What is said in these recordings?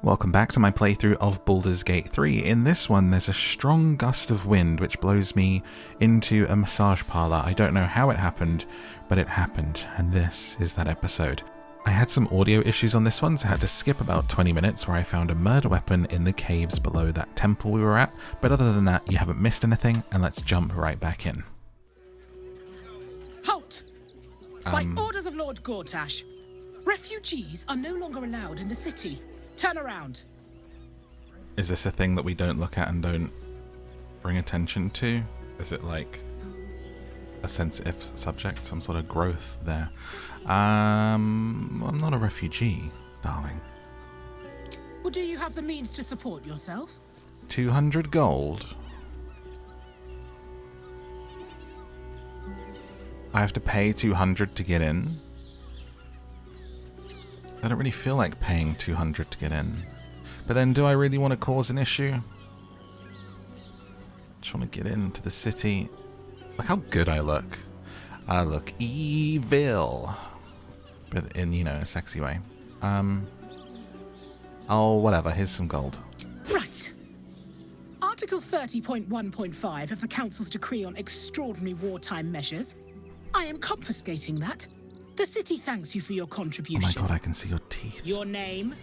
Welcome back to my playthrough of Baldur's Gate 3. In this one, there's a strong gust of wind which blows me into a massage parlour. I don't know how it happened, but it happened, and this is that episode. I had some audio issues on this one, so I had to skip about 20 minutes where I found a murder weapon in the caves below that temple we were at, but other than that, you haven't missed anything, and let's jump right back in. Halt! By orders of Lord Gortash, refugees are no longer allowed in the city. Turn around. Is this a thing that we don't look at and don't bring attention to? Is it like a sensitive subject? Some sort of growth there? I'm not a refugee, darling. Well, do you have the means to support yourself? 200 gold. I have to pay 200 to get in. I don't really feel like paying 200 to get in. But then, do I really want to cause an issue? Just want to get into the city. Look how good I look. I look evil. But in, you know, a sexy way. Oh, whatever. Here's some gold. Right. Article 30.1.5 of the Council's Decree on Extraordinary Wartime Measures. I am confiscating that. The city thanks you for your contribution. Oh my god, I can see your teeth. Your name?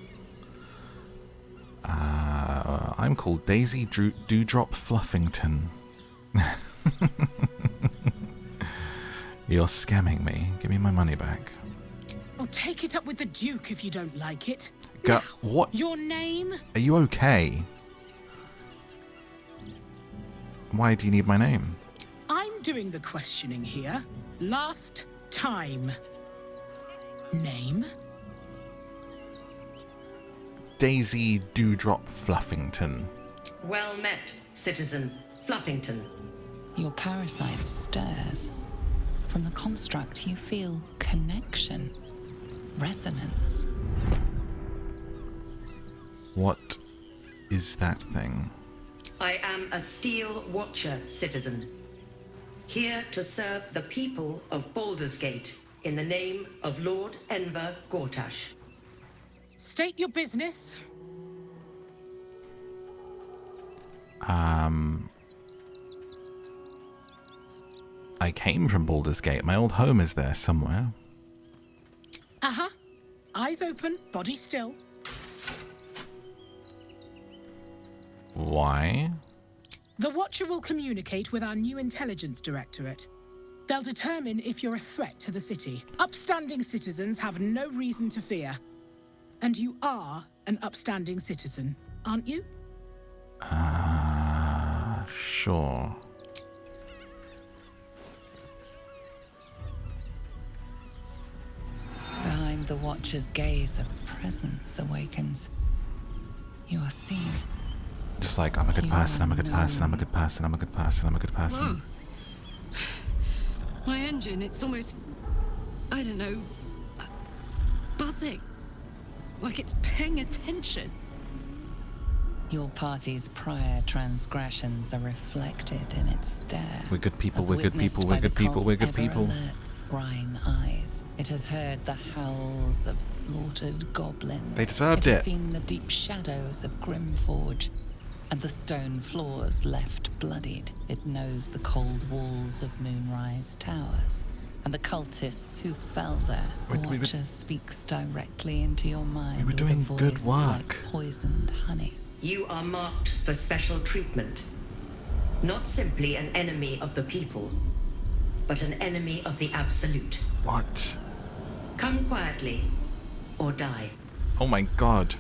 I'm called Daisy Dewdrop Fluffington. You're scamming me. Give me my money back. Oh, take it up with the Duke if you don't like it. What? Your name? Are you okay? Why do you need my name? I'm doing the questioning here. Last time. Name? Daisy Dewdrop Fluffington. Well met, Citizen Fluffington. Your parasite stirs. From the construct, you feel connection, resonance. What is that thing? I am a Steel Watcher, Citizen. Here to serve the people of Baldur's Gate in the name of Lord Enver Gortash. State your business. I came from Baldur's Gate. My old home is there somewhere. Uh-huh. Eyes open, body still. Why? The Watcher will communicate with our new intelligence directorate. They'll determine if you're a threat to the city. Upstanding citizens have no reason to fear. And you are an upstanding citizen, aren't you? Sure. Behind the Watcher's gaze, a presence awakens. You are seen. Just like, I'm a good person, I'm a good person, I'm a good person, I'm a good person, I'm a good person. Whoa. My engine, it's almost, I don't know, buzzing. Like it's paying attention. Your party's prior transgressions are reflected in its stare. We're good people, as we're good people, we're witnessed by good the people, we're cult's good people. ever-alert, scrying eyes. It has heard the howls of slaughtered goblins. They deserved It has it. seen the deep shadows of Grimforge and the stone floors left bloodied. It knows the cold walls of Moonrise Towers and the cultists who fell there. The Watcher speaks directly into your mind. We were doing with a good voice work. like poisoned honey. You are marked for special treatment. Not simply an enemy of the people, but an enemy of the Absolute. What? Come quietly, or die. Oh my god.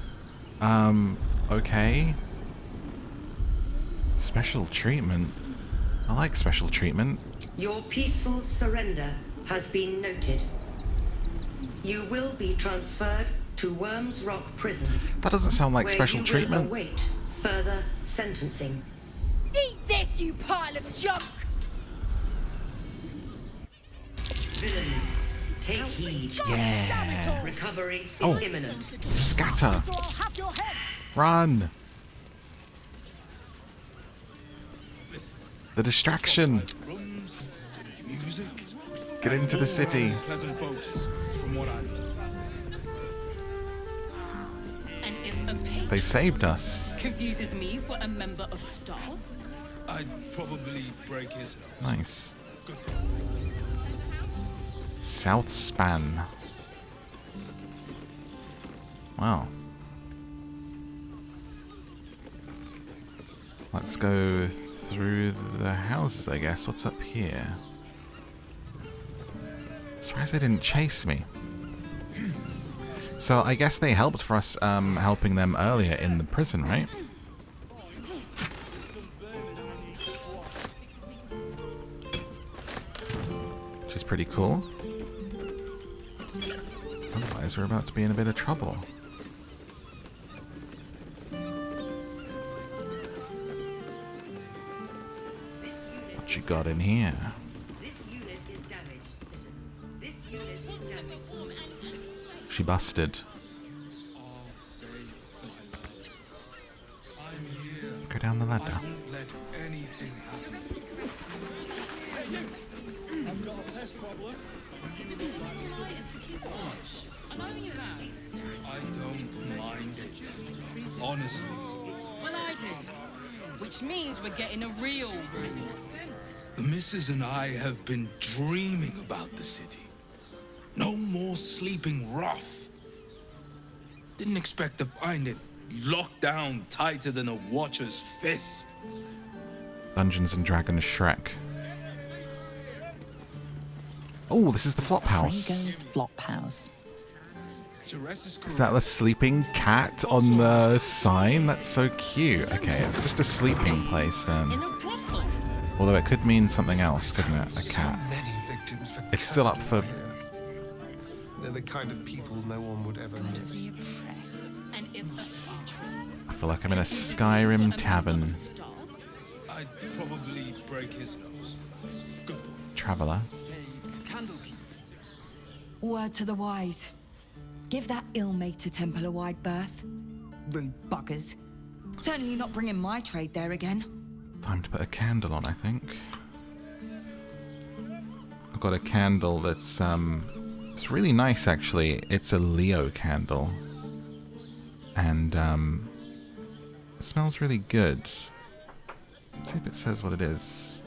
Okay. Special treatment. I like special treatment. Your peaceful surrender has been noted. You will be transferred to Worms Rock Prison. That doesn't sound like where special you treatment. will await further sentencing. Eat this, you pile of junk! Villains, take heed. Yeah. Recovery is Oh. imminent. Scatter. Or I'll have your heads. Run. The distraction. Get into the city. Pleasant folks, from what I've heard. And if a patron They saved us. Confuses me for a member of staff. I'd probably break his nose. Nice. South Span. Wow. Let's go through the houses, I guess. What's up here? Surprised they didn't chase me. So I guess they helped for us helping them earlier in the prison, right? Which is pretty cool. Otherwise we're about to be in a bit of trouble. What you got in here? This unit is damaged, citizen. This unit is damaged. She busted. I'm here. Go down the ladder. I won't let anything happen. I don't mind it. Honestly. Well, I do. Which means we're getting a real room. The missus and I have been dreaming about the city. No more sleeping rough. Didn't expect to find it locked down tighter than a watcher's fist. Dungeons and Dragons Shrek. Oh, this is the flop house. Frego's flop house. Is that the sleeping cat on the sign? That's so cute. Okay, it's just a sleeping place then. In a brothel. Although it could mean something else, couldn't it? A cat. Many victims for It's still up for... They're the kind of people no one would ever miss. And if I feel like I'm in a Skyrim tavern. I'd probably break his nose. Good boy. Traveller. Word to the wise. Give that ill-mate a temple a wide berth. Rude buggers. Certainly not bringing my trade there again. Time to put a candle on, I think. I've got a candle that's, it's really nice, actually. It's a Leo candle. And, it smells really good. Let's see if it says what it is.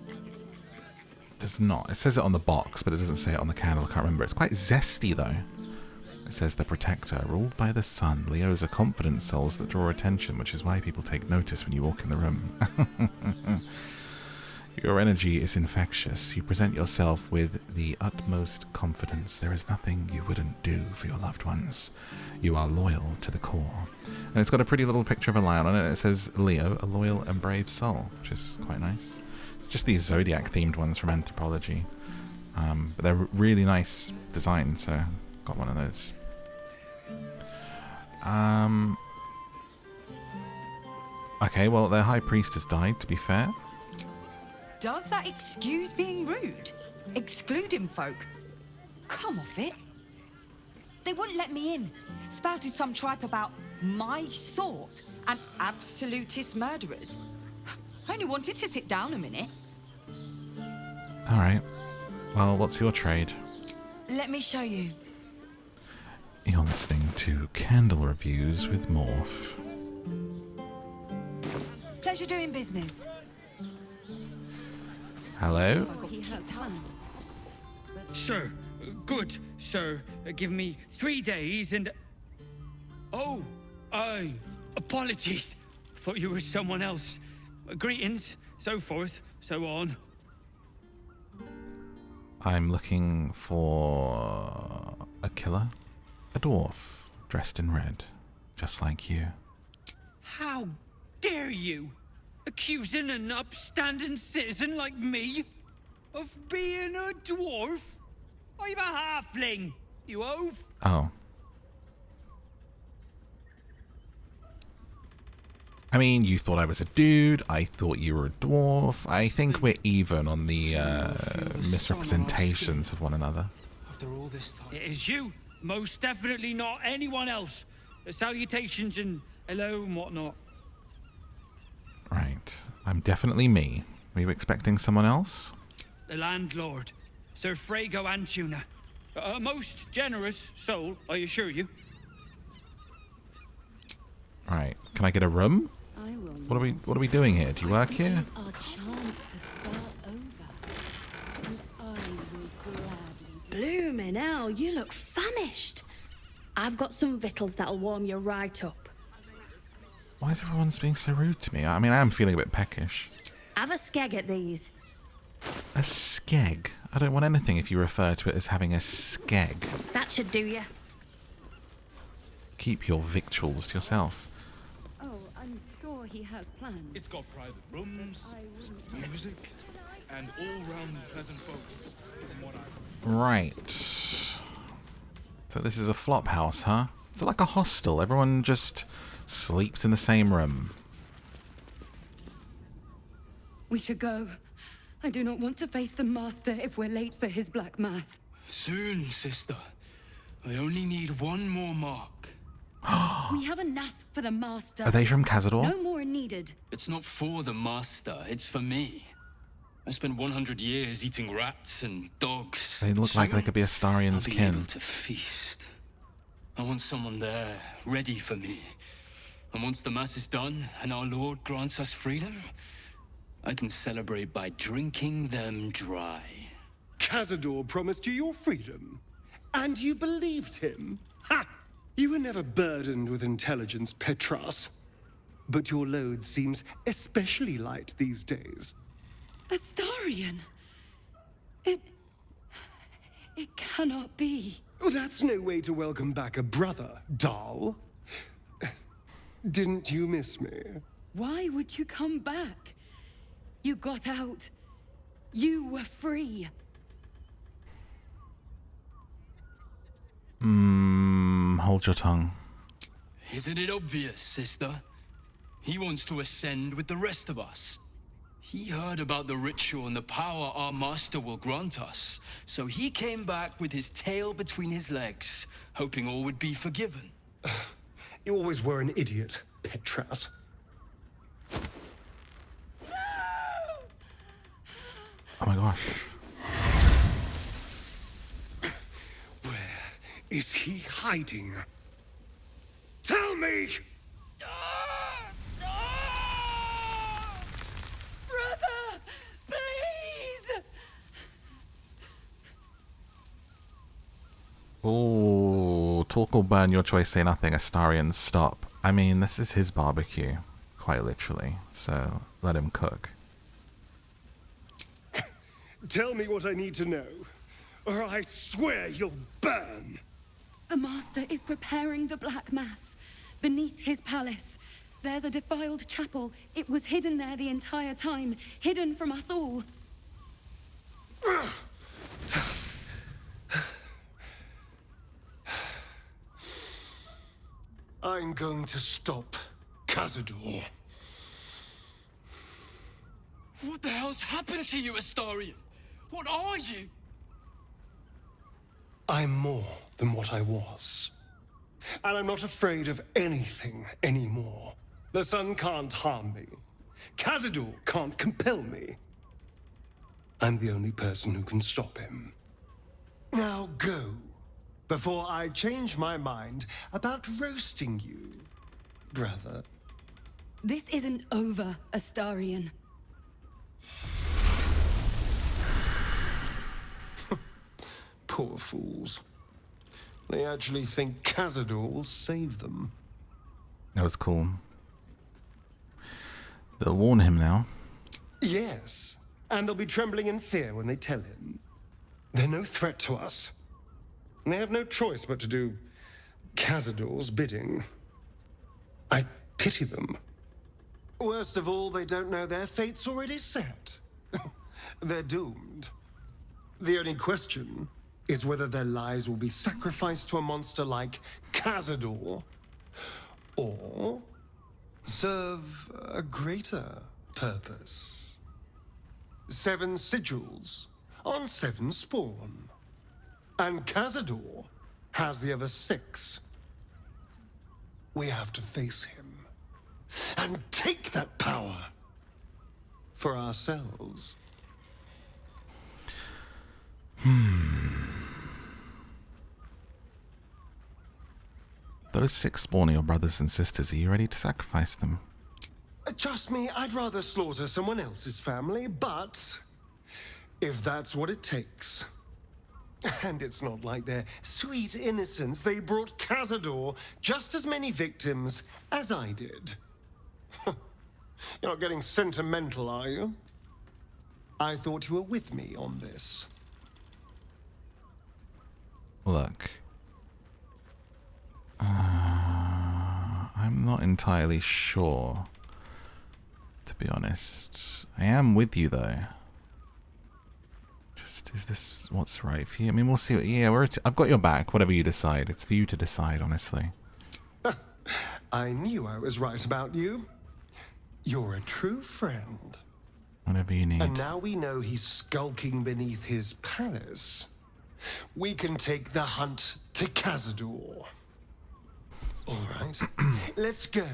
It does not. It says it on the box, but it doesn't say it on the candle. I can't remember. It's quite zesty, though. It says the protector, ruled by the sun. Leos are confident souls that draw attention, which is why people take notice when you walk in the room. Your energy is infectious. You present yourself with the utmost confidence. There is nothing you wouldn't do for your loved ones. You are loyal to the core. And it's got a pretty little picture of a lion on it. It says, Leo, a loyal and brave soul, which is quite nice. It's just these Zodiac-themed ones from Anthropology. But they're really nice designs, so got one of those. Okay, well, their high priest has died, to be fair. Does that excuse being rude? Excluding folk? Come off it. They wouldn't let me in. Spouted some tripe about my sort and absolutist murderers. I only wanted to sit down a minute. Alright. Well, what's your trade? Let me show you. You're listening to Candle Reviews with Morph. Pleasure doing business. Hello? He has hands. Sir, good, sir. Give me 3 days and... Oh, apologies. Thought you were someone else. Greetings, so forth, so on. I'm looking for a killer. A dwarf, dressed in red, just like you. How dare you? Accusing an upstanding citizen like me of being a dwarf? I'm a halfling, you oaf. Oh. I mean, you thought I was a dude, I thought you were a dwarf. I think we're even on the misrepresentations of one another. After all this time. It is you, most definitely not anyone else. Salutations and hello and whatnot. Right, I'm definitely me. Were you expecting someone else? The landlord, Sir Frego Antuna. A most generous soul, I assure you. Right. Can I get a room? What are we doing here? Do you work here? Our chance to start over. And I will gladly Bloomin' hell, you look famished. I've got some victuals that'll warm you right up. Why is everyone being so rude to me? I mean, I am feeling a bit peckish. Have a skeg at these. A skeg? I don't want anything if you refer to it as having a skeg. That should do you. Keep your victuals to yourself. Oh, I'm sure he has plans. It's got private rooms, music, and all-round pleasant folks. From what Right. So this is a flop house, huh? Is it like a hostel? Everyone just sleeps in the same room. We should go. I do not want to face the Master if we're late for his Black Mass. Soon, sister. I only need one more mark. We have enough for the Master. Are they from Cazador? No more are needed. It's not for the Master, it's for me. I spent 100 years eating rats and dogs. They look like they could be Astarion's I'll be kin. able to feast. I want someone there, ready for me. And once the Mass is done, and our Lord grants us freedom, I can celebrate by drinking them dry. Cazador promised you your freedom, and you believed him. Ha! You were never burdened with intelligence, Petras. But your load seems especially light these days. Astarion! It cannot be. Oh, that's no way to welcome back a brother, doll. Didn't you miss me? Why would you come back? You got out. You were free. Hold your tongue. Isn't it obvious, sister? He wants to ascend with the rest of us. He heard about the ritual and the power our master will grant us, so he came back with his tail between his legs, hoping all would be forgiven. You always were an idiot, Petras. Oh my gosh. Where is he hiding? Tell me! Brother! Please! Oh, talk or burn, your choice, say nothing. Astarion, stop. I mean, this is his barbecue, quite literally, so let him cook. Tell me what I need to know, or I swear you'll burn! The Master is preparing the Black Mass. Beneath his palace, there's a defiled chapel. It was hidden there the entire time, hidden from us all. I'm going to stop Cazador. What the hell's happened to you, Astarion? What are you? I'm more than what I was. And I'm not afraid of anything anymore. The sun can't harm me. Cazador can't compel me. I'm the only person who can stop him. Now go, before I change my mind about roasting you, brother. This isn't over, Astarion. Poor fools. They actually think Cazador will save them. That was cool. They'll warn him now. Yes, and they'll be trembling in fear when they tell him. They're no threat to us. And they have no choice but to do Cazador's bidding. I pity them. Worst of all, they don't know their fate's already set. They're doomed. The only question is whether their lives will be sacrificed to a monster like Cazador, or serve a greater purpose. 7 sigils on 7 spawn. And Cazador has the other 6. We have to face him and take that power for ourselves. those 6 spawn are your brothers and sisters. Are you ready to sacrifice them? Trust me, I'd rather slaughter someone else's family, but if that's what it takes. And it's not like their sweet innocence. They brought Cazador just as many victims as I did. You're not getting sentimental, are you? I thought you were with me on this. Look. I'm not entirely sure, to be honest. I am with you, though. Just, is this what's right for you? I mean, we'll see. Yeah, I've got your back, whatever you decide. It's for you to decide, honestly. I knew I was right about you. You're a true friend. Whatever you need. And now we know he's skulking beneath his palace. We can take the hunt to Cazador. All right, let's go.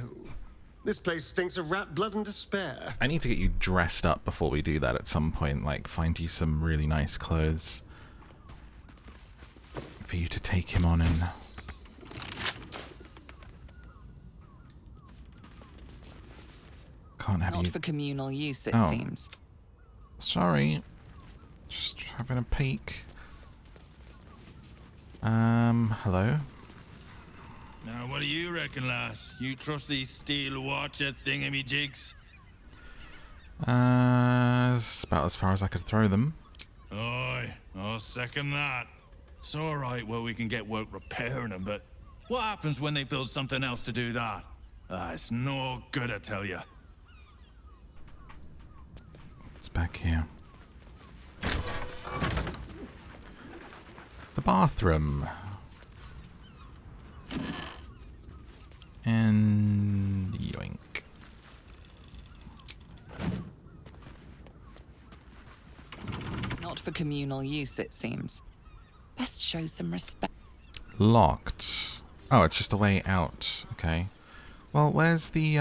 This place stinks of rat blood and despair. I need to get you dressed up before we do that at some point. Like, find you some really nice clothes for you to take him on in. Can't have Not you... for communal use, it Oh. seems. Sorry. Just having a peek. Hello? Now, what do you reckon, lass? You trust these steel watcher thingamajigs? It's about as far as I could throw them. Aye, I'll second that. It's alright where we can get work repairing them, but what happens when they build something else to do that? It's no good, I tell you. It's back here. The bathroom. And yoink. Not for communal use, it seems. Best show some respect. Locked. Oh, it's just a way out. Okay. Well, where's the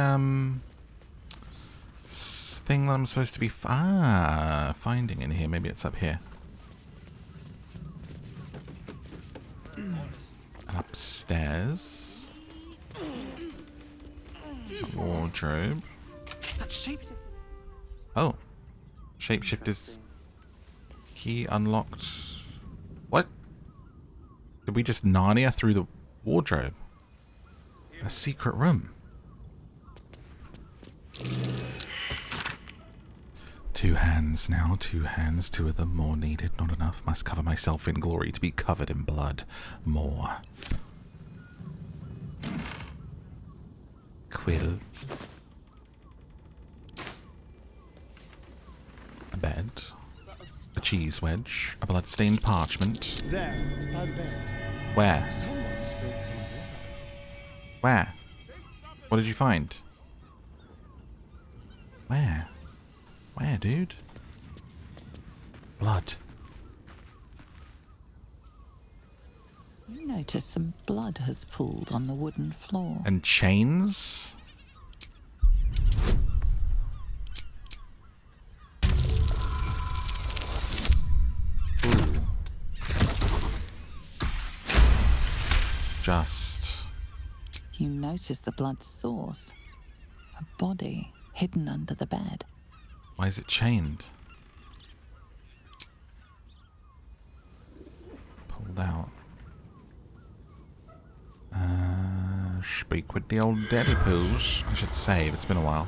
thing that I'm supposed to be finding in here? Maybe it's up here. And upstairs. Wardrobe. Oh. Shapeshifter's key unlocked. What? Did we just Narnia through the wardrobe? A secret room. 2 hands now, 2 hands, 2 of them more needed, not enough. Must cover myself in glory to be covered in blood. More. Quill. A bed. A cheese wedge. A blood-stained parchment. There, by the bed. Where? Someone spilled some water. Where? What did you find? Where? Where, dude? Blood. You notice some blood has pooled on the wooden floor. And chains? Just. You notice the blood's source. A body hidden under the bed. Why is it chained? Pulled out. Speak with the old daddy poos. I should save, it's been a while.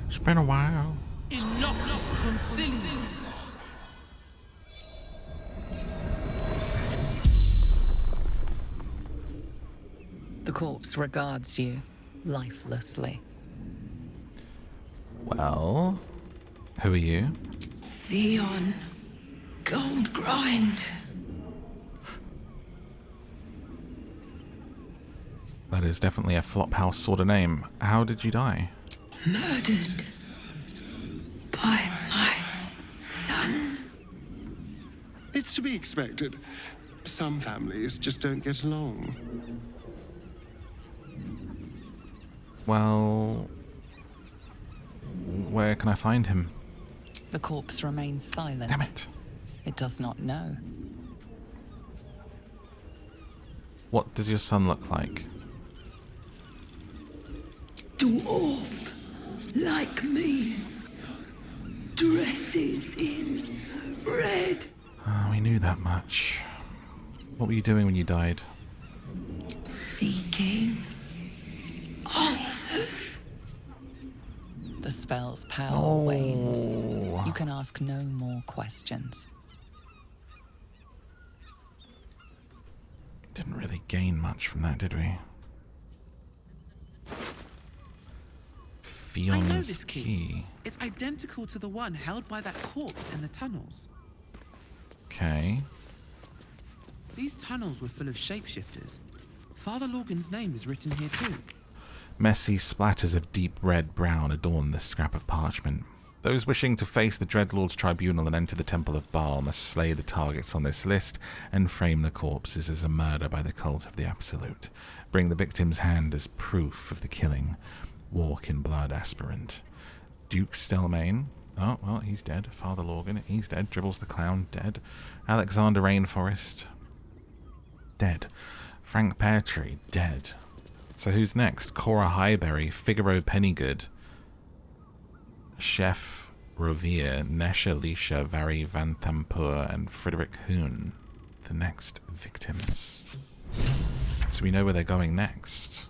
It's been a while. Enough from sin. The corpse regards you lifelessly. Well, who are you? Theon Goldgrind. That is definitely a flophouse sort of name. How did you die? Murdered by my son. It's to be expected. Some families just don't get along. Well, where can I find him? The corpse remains silent. Damn it. It does not know. What does your son look like? Dwarf, like me, dresses in red. Oh, we knew that much. What were you doing when you died? Seeking answers. The spell's power wanes. You can ask no more questions. Didn't really gain much from that, did we? I know Fion's this key. It's identical to the one held by that corpse in the tunnels. Okay. These tunnels were full of shapeshifters. Father Lorgan's name is written here too. Messy splatters of deep red-brown adorn this scrap of parchment. Those wishing to face the Dreadlord's tribunal and enter the Temple of Baal must slay the targets on this list and frame the corpses as a murder by the cult of the Absolute. Bring the victim's hand as proof of the killing. Walk in blood, aspirant. Duke Stelmane. Oh, well, he's dead. Father Lorgan, he's dead. Dribbles the Clown, dead. Alexander Rainforest, dead. Frank Peartree, dead. So who's next? Cora Highberry, Figaro Pennygood, Chef Rovere, Nesha Lisha, Vari Van Thampur, and Frederick Hoon, the next victims. So we know where they're going next.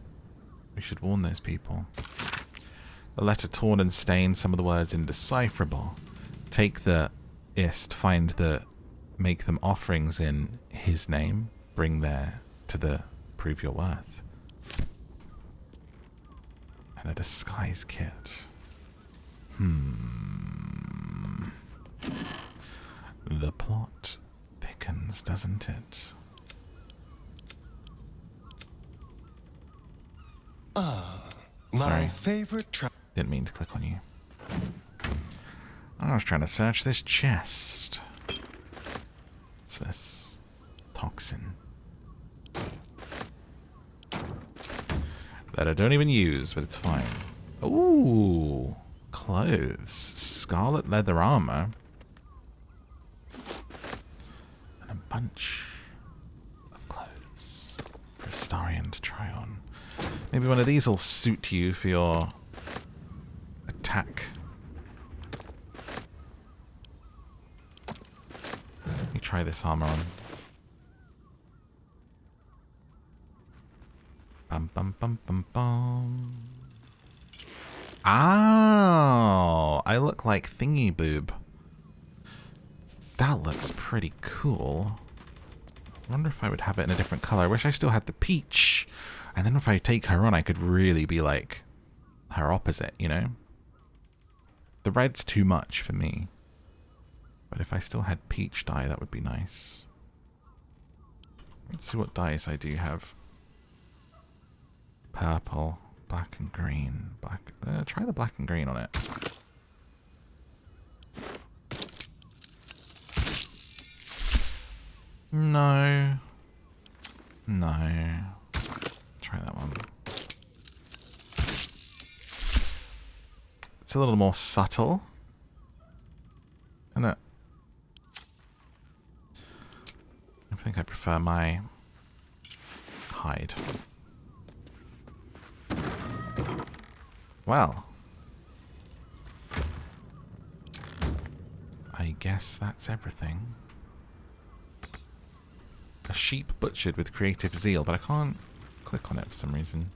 We should warn those people. The letter torn and stained, some of the words indecipherable. Take the ist, find the, make them offerings in his name, bring there to the prove your worth. And a disguise kit. The plot thickens, doesn't it? My favorite Didn't mean to click on you. I was trying to search this chest. What's this? Toxin. That I don't even use, but it's fine. Ooh, clothes. Scarlet leather armor. And a bunch of clothes for Astarion to try on. Maybe one of these will suit you for your attack. Let me try this armor on. Bum bum bum bum bum. Oh, I look like Thingy Boob. That looks pretty cool. I wonder if I would have it in a different color. I wish I still had the peach. And then if I take her on, I could really be like her opposite, you know? The red's too much for me. But if I still had peach dye, that would be nice. Let's see what dyes I do have. Purple, black and green. Black. Try the black and green on it. No. No. Try that one. It's a little more subtle. Isn't it? I think I prefer my hide. Well. I guess that's everything. A sheep butchered with creative zeal, but I can't click on it for some reason.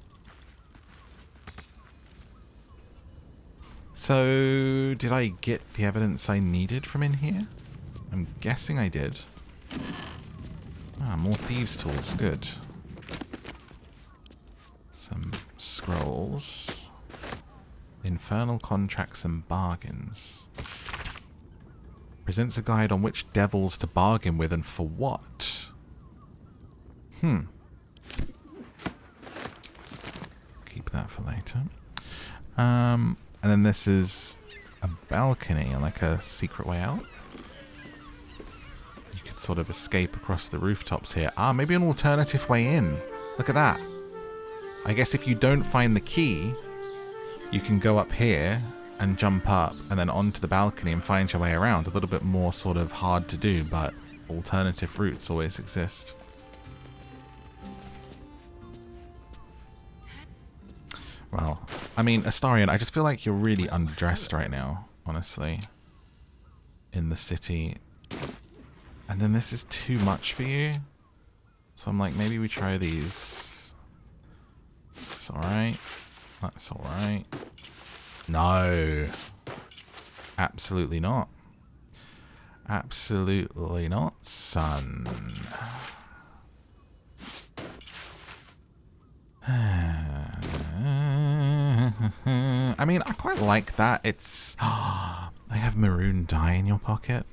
So, did I get the evidence I needed from in here? I'm guessing I did. Ah, more thieves' tools, good. Some scrolls. Infernal contracts and bargains. Presents a guide on which devils to bargain with and for what. Keep that for later. And then this is a balcony, like a secret way out. You could sort of escape across the rooftops here. Ah, maybe an alternative way in. Look at that. I guess if you don't find the key, you can go up here and jump up and then onto the balcony and find your way around. A little bit more sort of hard to do, but alternative routes always exist. Well, I mean, Astarion, I just feel like you're really underdressed right now, honestly. In the city. And then this is too much for you. So I'm like, maybe we try these. That's alright. That's alright. No. Absolutely not. Absolutely not, son. I mean, I quite like that. It's... I have maroon dye in your pocket.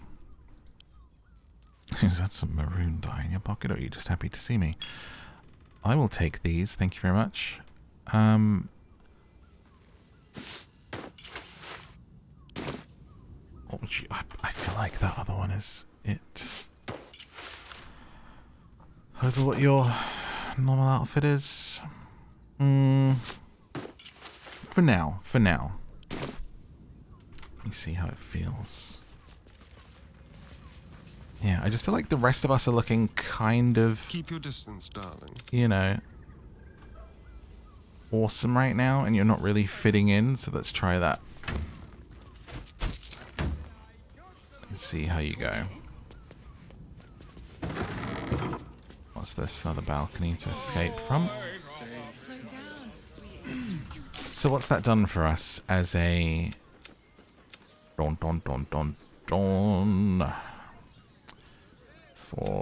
Is that some maroon dye in your pocket, or are you just happy to see me? I will take these. Thank you very much. What would you... I feel like that other one is it. Over what your normal outfit is. For now. Let me see how it feels. Yeah, I just feel like the rest of us are looking kind of... Keep your distance, darling. You know, awesome right now, and you're not really fitting in, so let's try that. And see how you go. What's this other balcony to escape from? So what's that done for us as a... Don.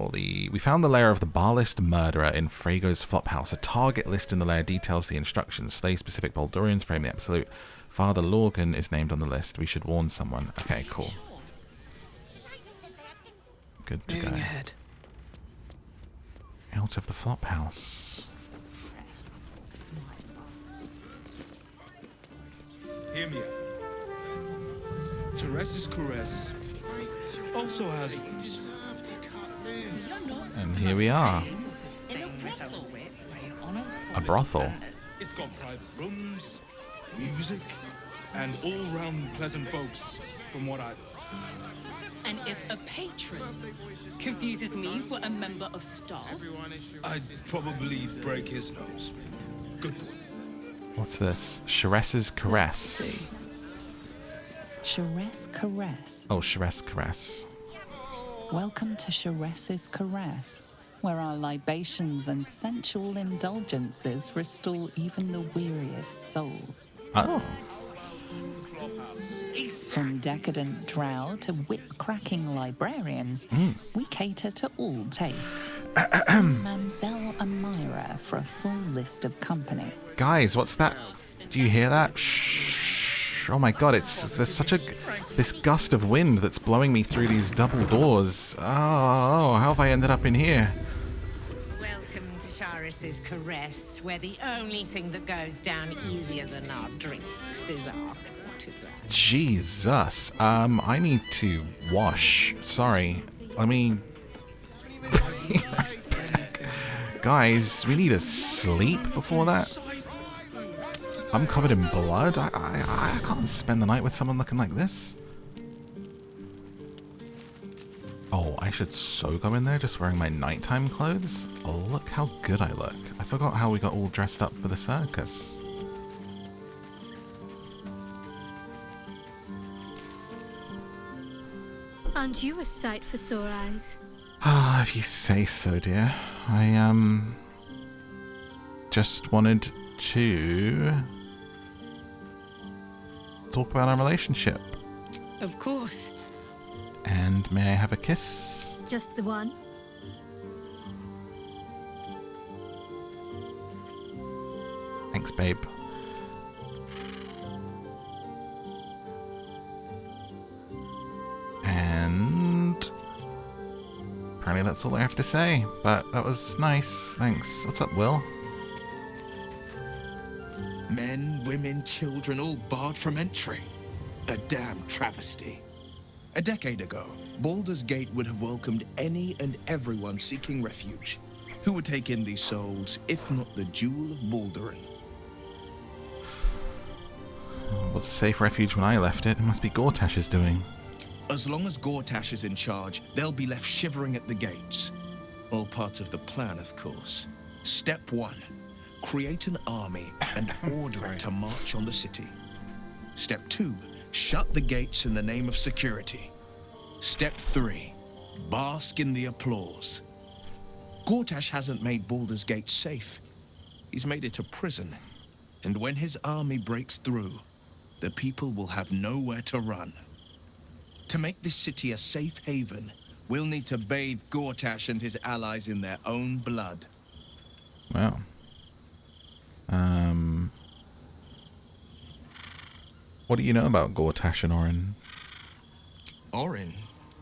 We found the lair of the bar list murderer in Frago's Flophouse. A target list in the lair details the instructions. Slay specific Baldurians, frame the absolute. Father Lorgan is named on the list. We should warn someone. Okay, cool. Good to go. Moving ahead. Out of the Flophouse. Hear me out. Teresa's caress also has roots. And here we are. A brothel. It's got private rooms, music, and all-round pleasant folks, from what I've heard. And if a patron confuses me for a member of staff, I'd probably break his nose. Good boy. What's this? Sheres's Caress. Sheres Caress. Oh, Sheres Caress. Welcome to Sheres's Caress, where our libations and sensual indulgences restore even the weariest souls. Oh. From decadent drow to whip-cracking librarians, we cater to all tastes. See Mamselle Amira for a full list of company. Guys, what's that? Do you hear that? Shh. Oh my god, there's such this gust of wind that's blowing me through these double doors. Oh, how have I ended up in here? Welcome to Sheres's Caress, where the only thing that goes down easier than our drinks is our quarterback. Jesus. I need to wash. Sorry. Let me... Guys, we need to sleep before that. I'm covered in blood. I can't spend the night with someone looking like this. Oh, I should so go in there just wearing my nighttime clothes. Oh, look how good I look. I forgot how we got all dressed up for the circus. Aren't you a sight for sore eyes? Ah, if you say so, dear. I, just wanted to talk about our relationship. Of course. And may I have a kiss? Just the one? Thanks, babe. And apparently that's all I have to say, but that was nice. Thanks. What's up, Will? Men, women, children, all barred from entry. A damn travesty. A decade ago, Baldur's Gate would have welcomed any and everyone seeking refuge. Who would take in these souls, if not the Jewel of Baldurin? It was a safe refuge when I left it. It must be Gortash's doing. As long as Gortash is in charge, they'll be left shivering at the gates. All part of the plan, of course. Step 1. create an army and order it to march on the city. Step 2, shut the gates in the name of security. Step 3, bask in the applause. Gortash hasn't made Baldur's Gate safe. He's made it a prison. And when his army breaks through, the people will have nowhere to run. To make this city a safe haven, we'll need to bathe Gortash and his allies in their own blood. Wow. What do you know about Gortash and Orin? Orin?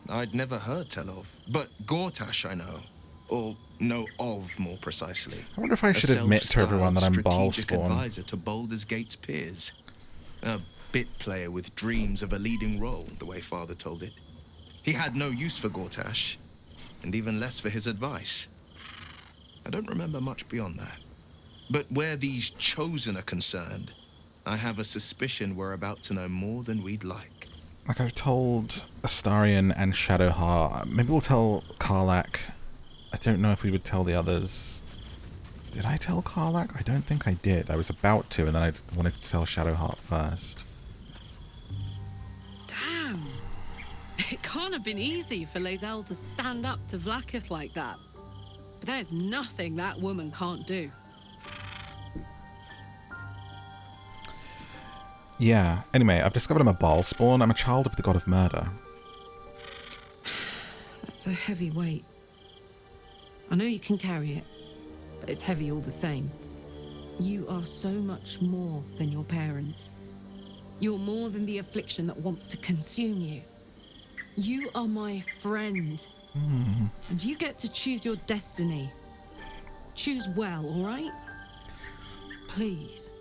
I'd never heard tell of. But Gortash I know. Or know of, more precisely. I wonder if I should admit to everyone that I'm Balspawn. Strategic advisor to Baldur's Gate's peers. A bit player with dreams of a leading role, the way Father told it. He had no use for Gortash, and even less for his advice. I don't remember much beyond that. But where these Chosen are concerned, I have a suspicion we're about to know more than we'd like. Like I've told Astarion and Shadowheart. Maybe we'll tell Karlach. I don't know if we would tell the others. Did I tell Karlach? I don't think I did. I was about to, and then I wanted to tell Shadowheart first. Damn. It can't have been easy for Lae'zel to stand up to Vlaakith like that. But there's nothing that woman can't do. Yeah, anyway, I've discovered I'm a Balspawn. I'm a child of the god of murder. That's a heavy weight. I know you can carry it, but it's heavy all the same. You are so much more than your parents. You're more than the affliction that wants to consume you. You are my friend. And you get to choose your destiny. Choose well, all right? Please.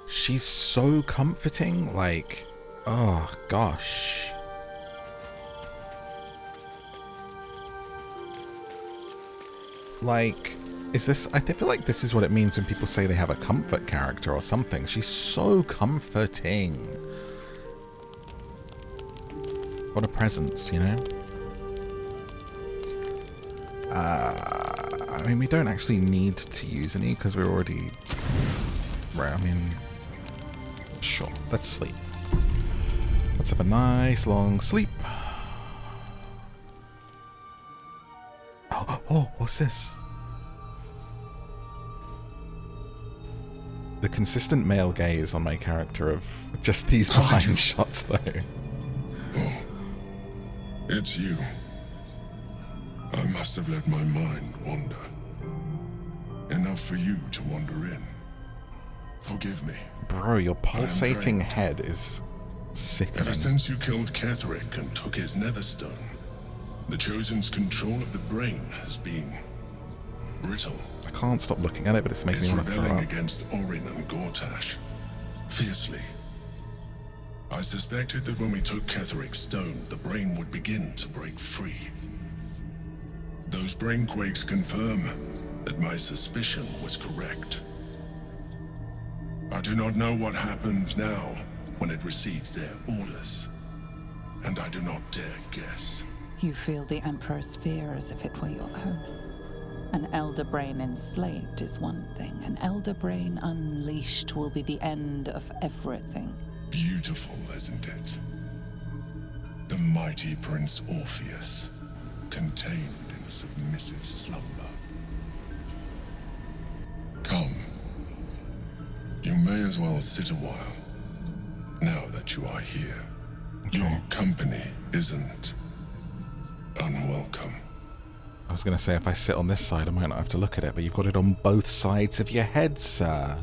She's so comforting, like, oh gosh. Like, is this, I feel like this is what it means when people say they have a comfort character or something. She's so comforting. What a presence, you know? I mean, we don't actually need to use any because we're already, right, I mean, sure, let's sleep. Let's have a nice long sleep. Oh, what's this? The consistent male gaze on my character of just these behind shots, though. Oh, it's you. I must have let my mind wander. Enough for you to wander in. Forgive me. Bro, your pulsating head is sickening. Ever since you killed Ketheric and took his netherstone, the Chosen's control of the brain has been brittle. I can't stop looking at it, but it's making me want to throw rebelling up. against Orin and Gortash. Fiercely. I suspected that when we took Ketheric's stone, the brain would begin to break free. Those brain quakes confirm that my suspicion was correct. I do not know what happens now when it receives their orders, and I do not dare guess. You feel the Emperor's fear as if it were your own. An elder brain enslaved is one thing. An elder brain unleashed will be the end of everything. Beautiful, isn't it? The mighty Prince Orpheus, contained in submissive slumber. Come. You may as well sit a while, now that you are here. Your company isn't unwelcome. I was going to say, if I sit on this side, I might not have to look at it, but you've got it on both sides of your head, sir.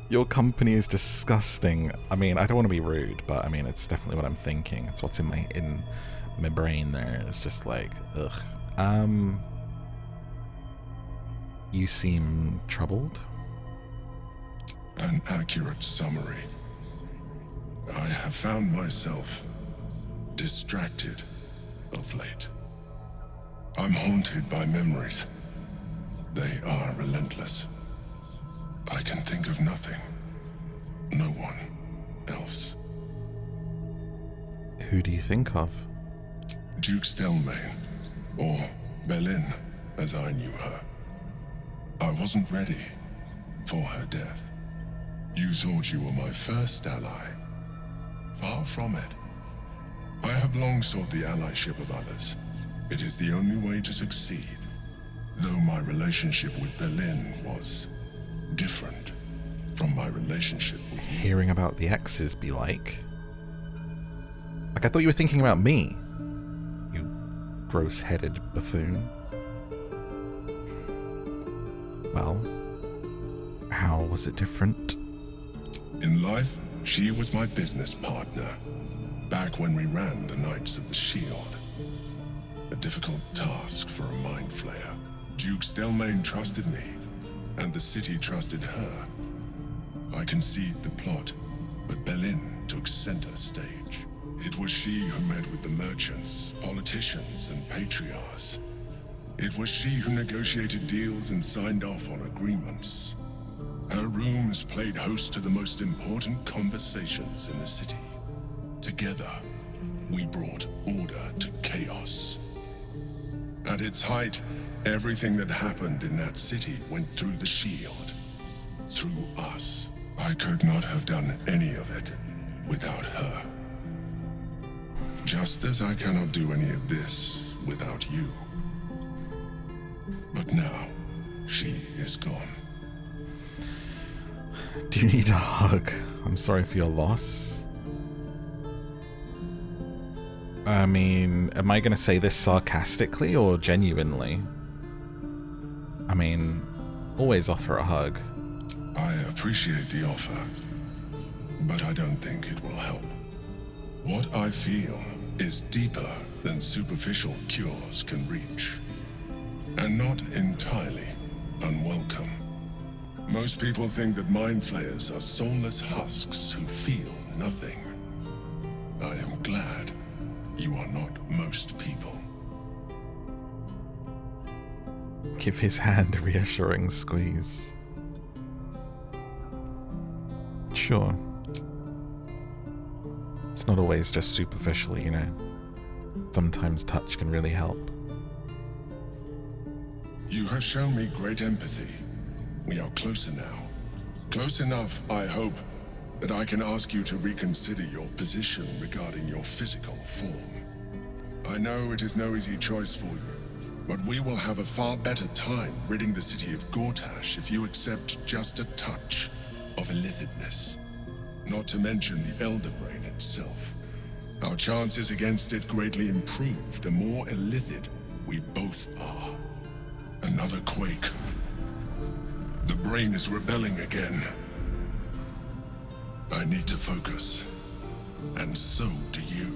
Your company is disgusting. I mean, I don't want to be rude, but I mean, it's definitely what I'm thinking. It's what's in my brain there. It's just like, ugh. You seem troubled? An accurate summary. I have found myself distracted of late. I'm haunted by memories. They are relentless. I can think of nothing. No one else. Who do you think of? Duke Stelmane, or Belin, as I knew her. I wasn't ready. before her death. You thought you were my first ally. Far from it. I have long sought the allyship of others. It is the only way to succeed. Though my relationship with Berlin was different from my relationship with you. Hearing about the exes be like... Like, I thought you were thinking about me. You gross-headed buffoon. Well, how was it different? In life, she was my business partner. Back when we ran the Knights of the Shield. A difficult task for a mind flayer. Duke Stelmane trusted me, and the city trusted her. I conceived the plot, but Berlin took center stage. It was she who met with the merchants, politicians, and patriarchs. It was she who negotiated deals and signed off on agreements. Her rooms played host to the most important conversations in the city. Together, we brought order to chaos. At its height, everything that happened in that city went through the shield. Through us. I could not have done any of it without her. Just as I cannot do any of this without you. But now, she is gone. Do you need a hug? I'm sorry for your loss. I mean, am I going to say this sarcastically or genuinely? I mean, always offer a hug. I appreciate the offer, but I don't think it will help. What I feel is deeper than superficial cures can reach, and not entirely unwelcome. Most people think that mind flayers are soulless husks who feel nothing. I am glad you are not most people. Give his hand a reassuring squeeze. Sure. It's not always just superficially, you know. Sometimes touch can really help. You have shown me great empathy. We are closer now. Close enough, I hope, that I can ask you to reconsider your position regarding your physical form. I know it is no easy choice for you, but we will have a far better time ridding the city of Gortash if you accept just a touch of illithidness. Not to mention the Elder Brain itself. Our chances against it greatly improve the more illithid we both are. Another quake. The brain is rebelling again. I need to focus. And so do you.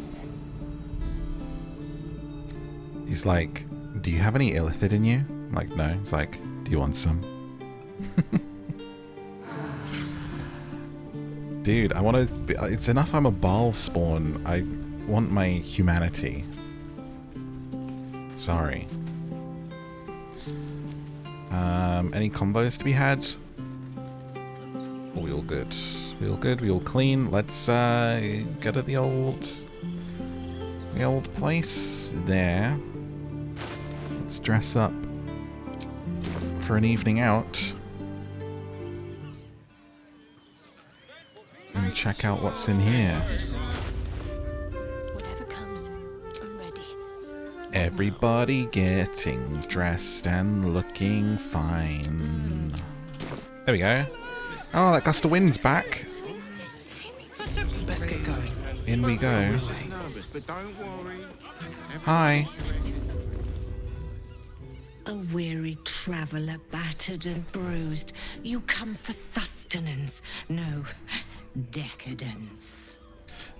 He's like, do you have any illithid in you? I'm like, no. He's like, do you want some? Dude, I want to... It's enough I'm a Baal spawn. I want my humanity. Sorry. Any combos to be had? We all good. We all good. We all clean. Let's go to the old place there. Let's dress up for an evening out and check out what's in here. Whatever comes, I'm ready. Everybody getting dressed and looking fine. There we go. Oh, that gust of wind's back. Let's get going. In we go. Hi. A weary traveller, battered and bruised, you come for sustenance, no, decadence.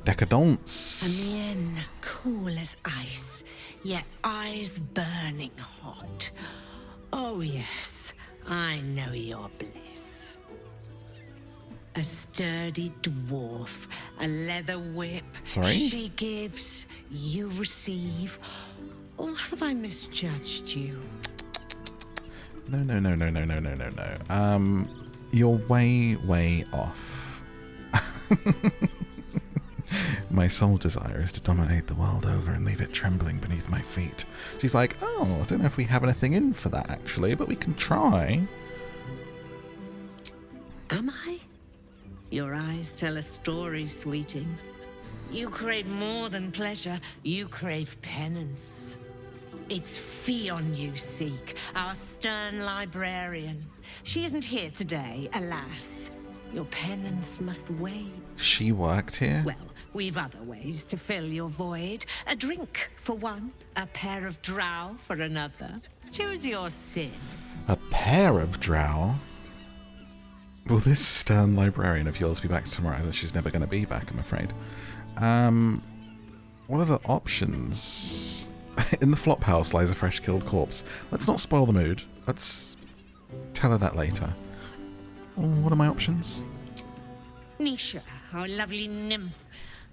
Decadence. A mien cool as ice, yet eyes burning hot. Oh yes, I know your bliss. A sturdy dwarf, a leather whip. Sorry? She gives, you receive. Or have I misjudged you? No. You're way off. My sole desire is to dominate the world over and leave it trembling beneath my feet. She's like, oh, I don't know if we have anything in for that actually, but we can try. Am I? Your eyes tell a story, sweeting. You crave more than pleasure. You crave penance. It's Fionn you seek, our stern librarian. She isn't here today, alas. Your penance must wait. She worked here? Well, we've other ways to fill your void. A drink for one, a pair of drow for another. Choose your sin. A pair of drow? Will this stern librarian of yours be back tomorrow? She's never going to be back, I'm afraid. What are the options? In the flop house lies a fresh killed corpse. Let's not spoil the mood. Let's tell her that later. What are my options? Nisha, our lovely nymph.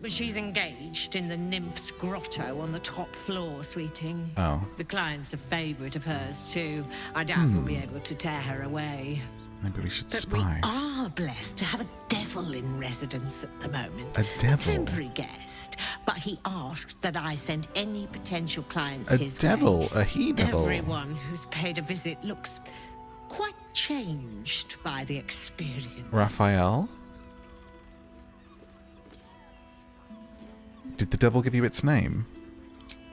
She's engaged in the nymph's grotto on the top floor, sweeting. Oh. The client's a favourite of hers, too. I doubt we'll be able to tear her away. Maybe we should But spy. we are blessed to have a devil in residence at the moment. A devil? A temporary guest. But he asked that I send any potential clients A his devil? way. A he-devil? Everyone who's paid a visit looks quite changed by the experience. Raphael? Did the devil give you its name?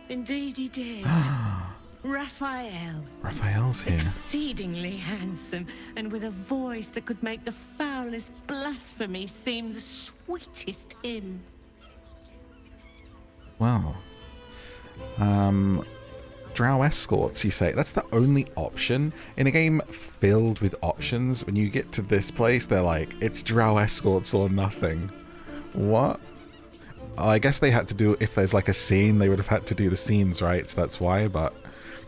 Indeed he did. Raphael. Raphael's here. Exceedingly handsome, and with a voice that could make the foulest blasphemy seem the sweetest hymn. Wow. Drow escorts, you say? That's the only option? In a game filled with options, when you get to this place, they're like, it's drow escorts or nothing. What? Oh, I guess they had to do, if there's like a scene, they would have had to do the scenes, right? So that's why, but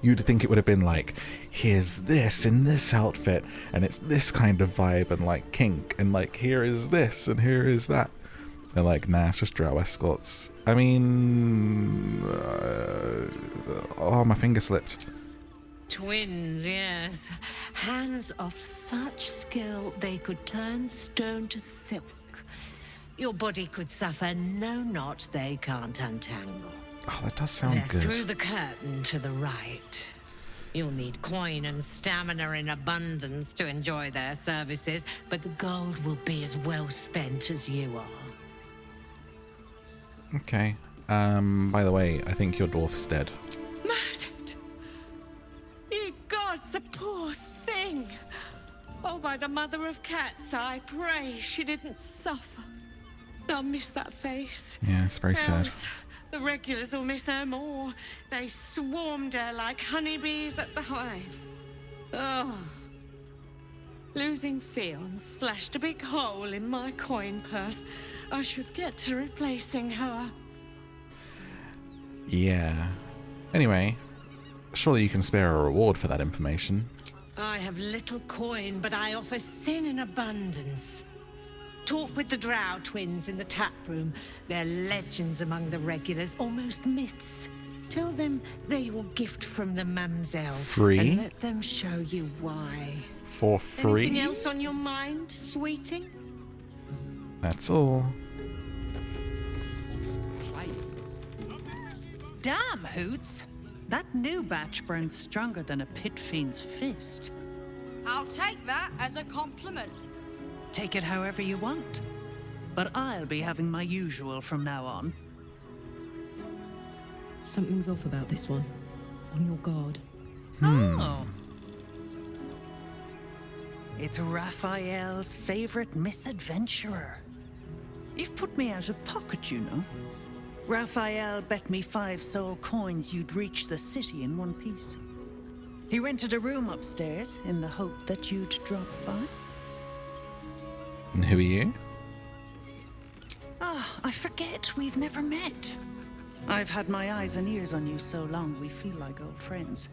you'd think it would have been like, here's this in this outfit, and it's this kind of vibe, and like kink, and like here is this, and here is that. They're like, nah, it's just drow escorts. I mean... oh, my finger slipped. Twins, yes. Hands of such skill they could turn stone to silk. Your body could suffer no knot they can't untangle. Oh, that does sound They're good. through the curtain to the right. You'll need coin and stamina in abundance to enjoy their services, but the gold will be as well spent as you are. Okay. By the way, I think your dwarf is dead. Murdered! Ye gods, the poor thing! Oh, by the mother of cats, I pray she didn't suffer. I'll miss that face. Yeah, it's very sad. Else, the regulars will miss her more. They swarmed her like honeybees at the hive. Oh. Losing Fionn slashed a big hole in my coin purse. I should get to replacing her. Yeah. Anyway, surely you can spare a reward for that information. I have little coin, but I offer sin in abundance. Talk with the Drow twins in the tap room. They're legends among the regulars, almost myths. Tell them they're your gift from the Mamselle. Free? And let them show you why. For free? Anything else on your mind, sweeting? That's all. Damn, Hoots! That new batch burns stronger than a pit fiend's fist. I'll take that as a compliment. Take it however you want. But I'll be having my usual from now on. Something's off about this one. On your guard. Oh. It's Raphael's favorite misadventurer. You've put me out of pocket, you know. Raphael bet me 5 soul coins you'd reach the city in one piece. He rented a room upstairs in the hope that you'd drop by. And who are you? Ah, I forget we've never met. I've had my eyes and ears on you so long we feel like old friends.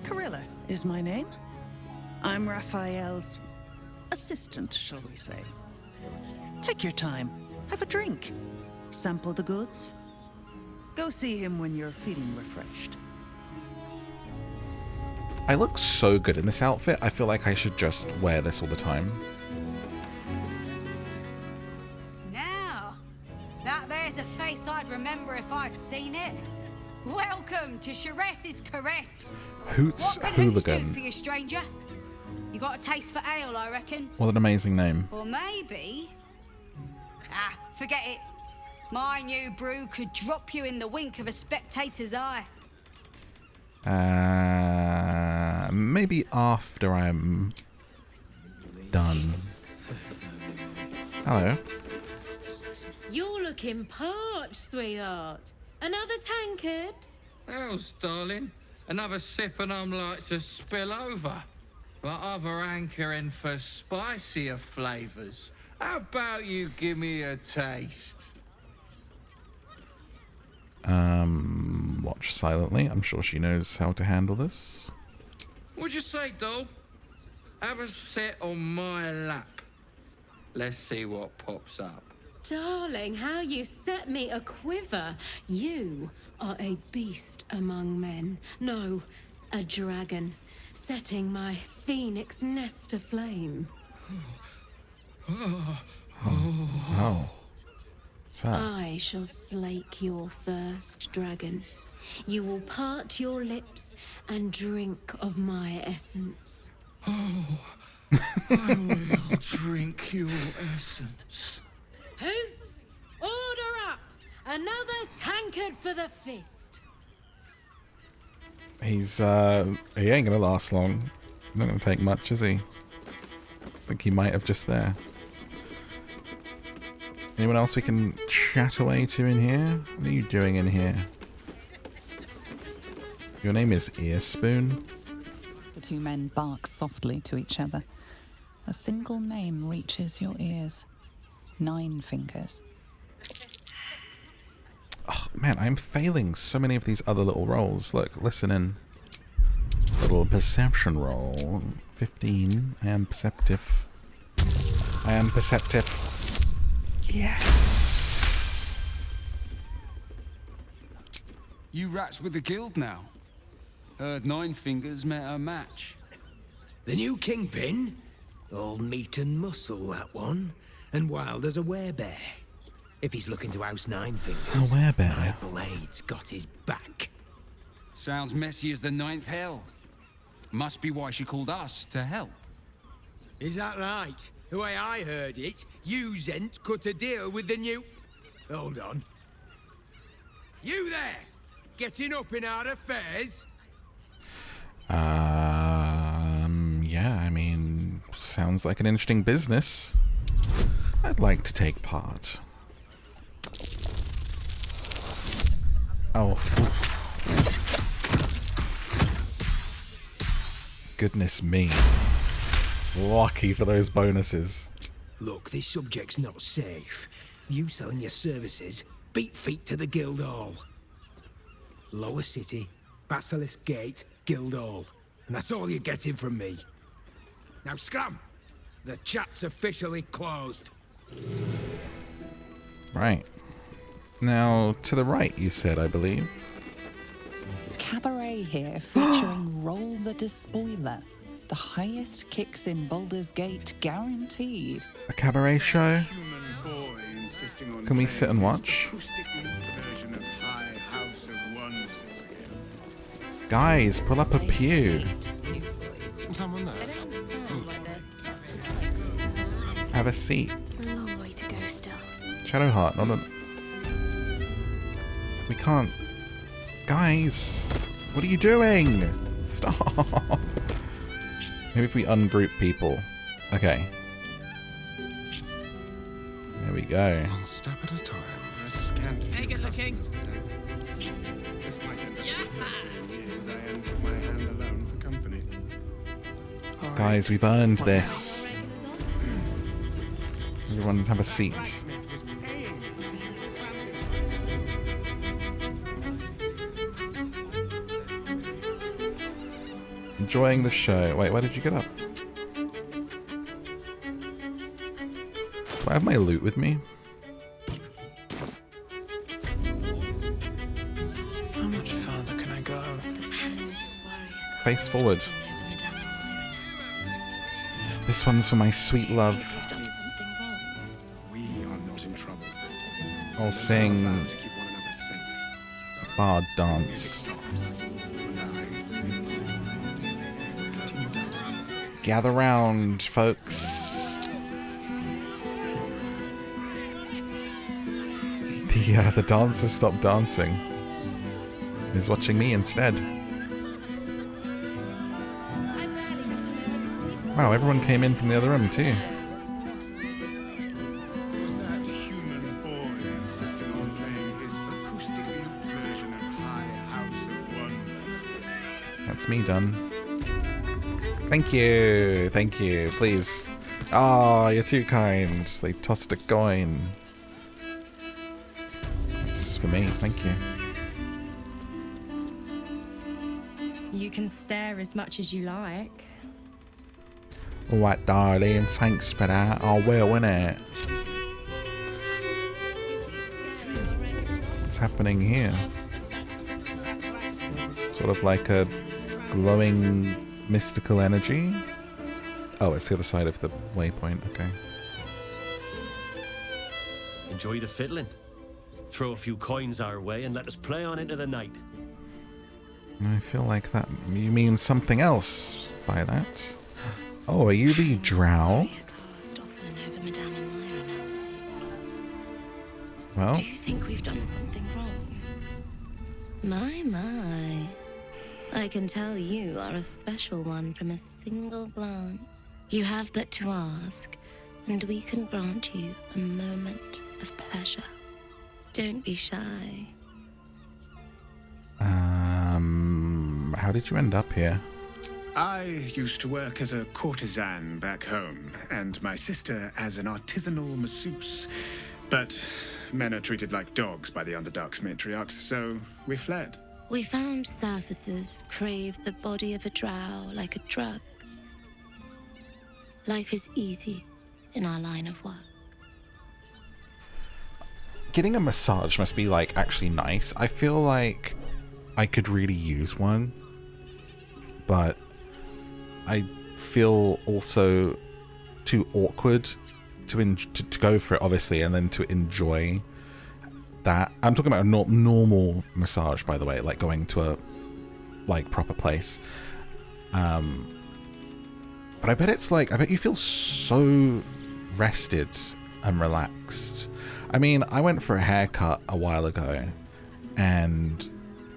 Carilla is my name. I'm Raphael's assistant, shall we say. Take your time. Have a drink. Sample the goods. Go see him when you're feeling refreshed. I look so good in this outfit, I feel like I should just wear this all the time. Now, that there's a face I'd remember if I'd seen it. Welcome to Sharess's Caress. Hoots What can Hoots do Hooligan. for you, stranger? You got a taste for ale, I reckon. What an amazing name. Or maybe... forget it. My new brew could drop you in the wink of a spectator's eye. Maybe after I'm done. Hello. You're looking parched, sweetheart. Another tankard? Hells, darling. Another sip and I'm like to spill over. But other hankering for spicier flavours. How about you give me a taste? Watch silently. I'm sure she knows how to handle this. What'd you say, doll? Have a sit on my lap. Let's see what pops up. Darling, how you set me a quiver. You are a beast among men. No, a dragon, setting my phoenix nest aflame. Oh. So. I shall slake your thirst, dragon. You will part your lips and drink of my essence. I will drink your essence. Hoots, order up! Another tankard for the fist. He ain't gonna last long. Not gonna take much, is he? I think he might have just there. Anyone else we can chat away to in here? What are you doing in here? Your name is Earspoon? The two men bark softly to each other. A single name reaches your ears. 9 fingers. Oh, man, I'm failing so many of these other little rolls. Look, listen in. Little perception roll. 15. I am perceptive. I am perceptive. Yes! You rats with the guild now. Heard 9 fingers met a match. The new kingpin? All meat and muscle, that one. And wild as a werebear. If he's looking to oust 9 fingers, a werebear. My blade's got his back. Sounds messy as the 9th hell. Must be why she called us to help. Is that right? The way I heard it, you Zent cut a deal with the new... Hold on. You there! Getting up in our affairs? Yeah, I mean, sounds like an interesting business. I'd like to take part. Oh. Goodness me. Lucky for those bonuses. Look, this subject's not safe. You selling your services, beat feet to the guild hall. Lower City, Basilisk Gate, guild hall. And that's all you're getting from me. Now scram! The chat's officially closed. Right. Now, to the right, you said, I believe. Cabaret here, featuring Roll the Despoiler. The highest kicks in Baldur's Gate guaranteed. A cabaret show? Can we sit and watch? Guys, pull up a pew. Someone there? Have a seat. Long way to go still. Shadowheart, not a... We can't... Guys! What are you doing? Stop! Maybe if we ungroup people. Okay. There we go. One step at a time. Hey, good looking. This might end up years I end with my hand alone for company. Guys, we've earned this. Everyone have a seat. Enjoying the show. Wait, where did you get up? Do I have my loot with me? How much further can I go? Face forward. This one's for my sweet love. We are not in trouble, sister. I'll sing Bard Dance. Gather round, folks. The dancer stopped dancing and is watching me instead. Wow, everyone came in from the other room too. Was that human boy insisting on playing his acoustic lute version of High House of Wonders? That's me done. Thank you, please. Oh, you're too kind. They tossed a coin. It's for me, thank you. You can stare as much as you like. Alright, darling, thanks for that. I will, innit? What's happening here? Sort of like a glowing mystical energy. Oh, it's the other side of the waypoint, okay. Enjoy the fiddling. Throw a few coins our way and let us play on into the night. I feel like that you mean something else by that. Oh, are you the drow? Well, Do you think we've done something wrong? My. I can tell you are a special one from a single glance. You have but to ask, and we can grant you a moment of pleasure. Don't be shy. How did you end up here? I used to work as a courtesan back home, and my sister as an artisanal masseuse. But men are treated like dogs by the Underdark's matriarchs, so we fled. We found surfaces craved the body of a drow like a drug. Life is easy in our line of work. Getting a massage must be, like, actually nice. I feel like I could really use one, but I feel also too awkward to go for it, obviously, and then to enjoy that. I'm talking about a normal massage, by the way, like going to a proper place. But I bet it's like, I bet you feel so rested and relaxed. I mean, I went for a haircut a while ago, and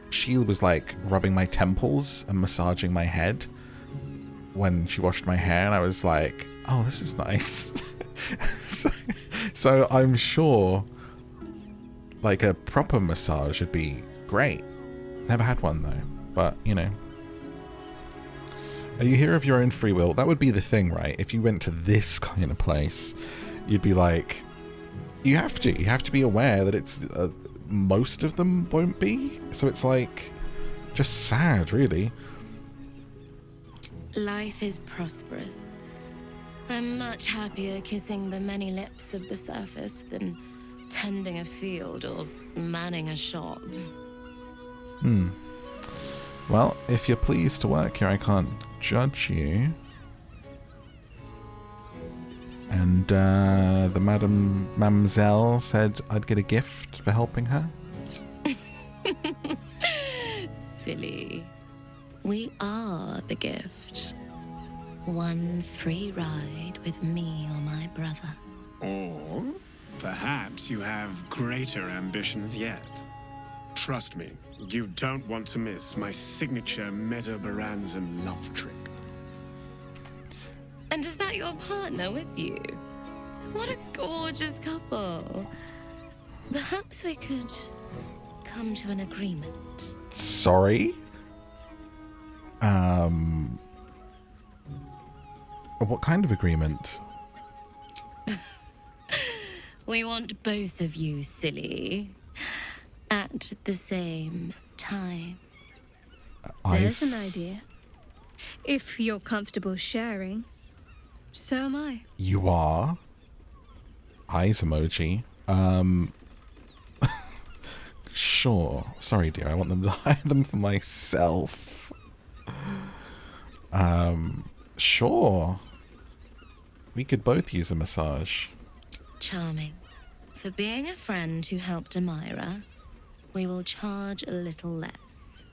she was like rubbing my temples and massaging my head when she washed my hair, and I was like, oh, this is nice. so I'm sure like a proper massage would be great. Never had one though, but you know. Are you here of your own free will? That would be the thing, right? If you went to this kind of place, you'd be like, you have to be aware that it's most of them won't be, so it's like just sad, really. Life is prosperous. I'm much happier kissing the many lips of the surface than tending a field or manning a shop. Well, if you're pleased to work here, I can't judge you. And the Mamselle said I'd get a gift for helping her. Silly. We are the gift. One free ride with me or my brother. Or perhaps you have greater ambitions yet. Trust me, you don't want to miss my signature Mesobaranzan love trick. And is that your partner with you? What a gorgeous couple. Perhaps we could come to an agreement. Sorry? What kind of agreement? We want both of you, silly, at the same time. There's an idea. If you're comfortable sharing, so am I. You are? Eyes emoji. Sure. Sorry, dear. I want them to hire them for myself. Sure. We could both use a massage. Charming. For being a friend who helped Amira, we will charge a little less.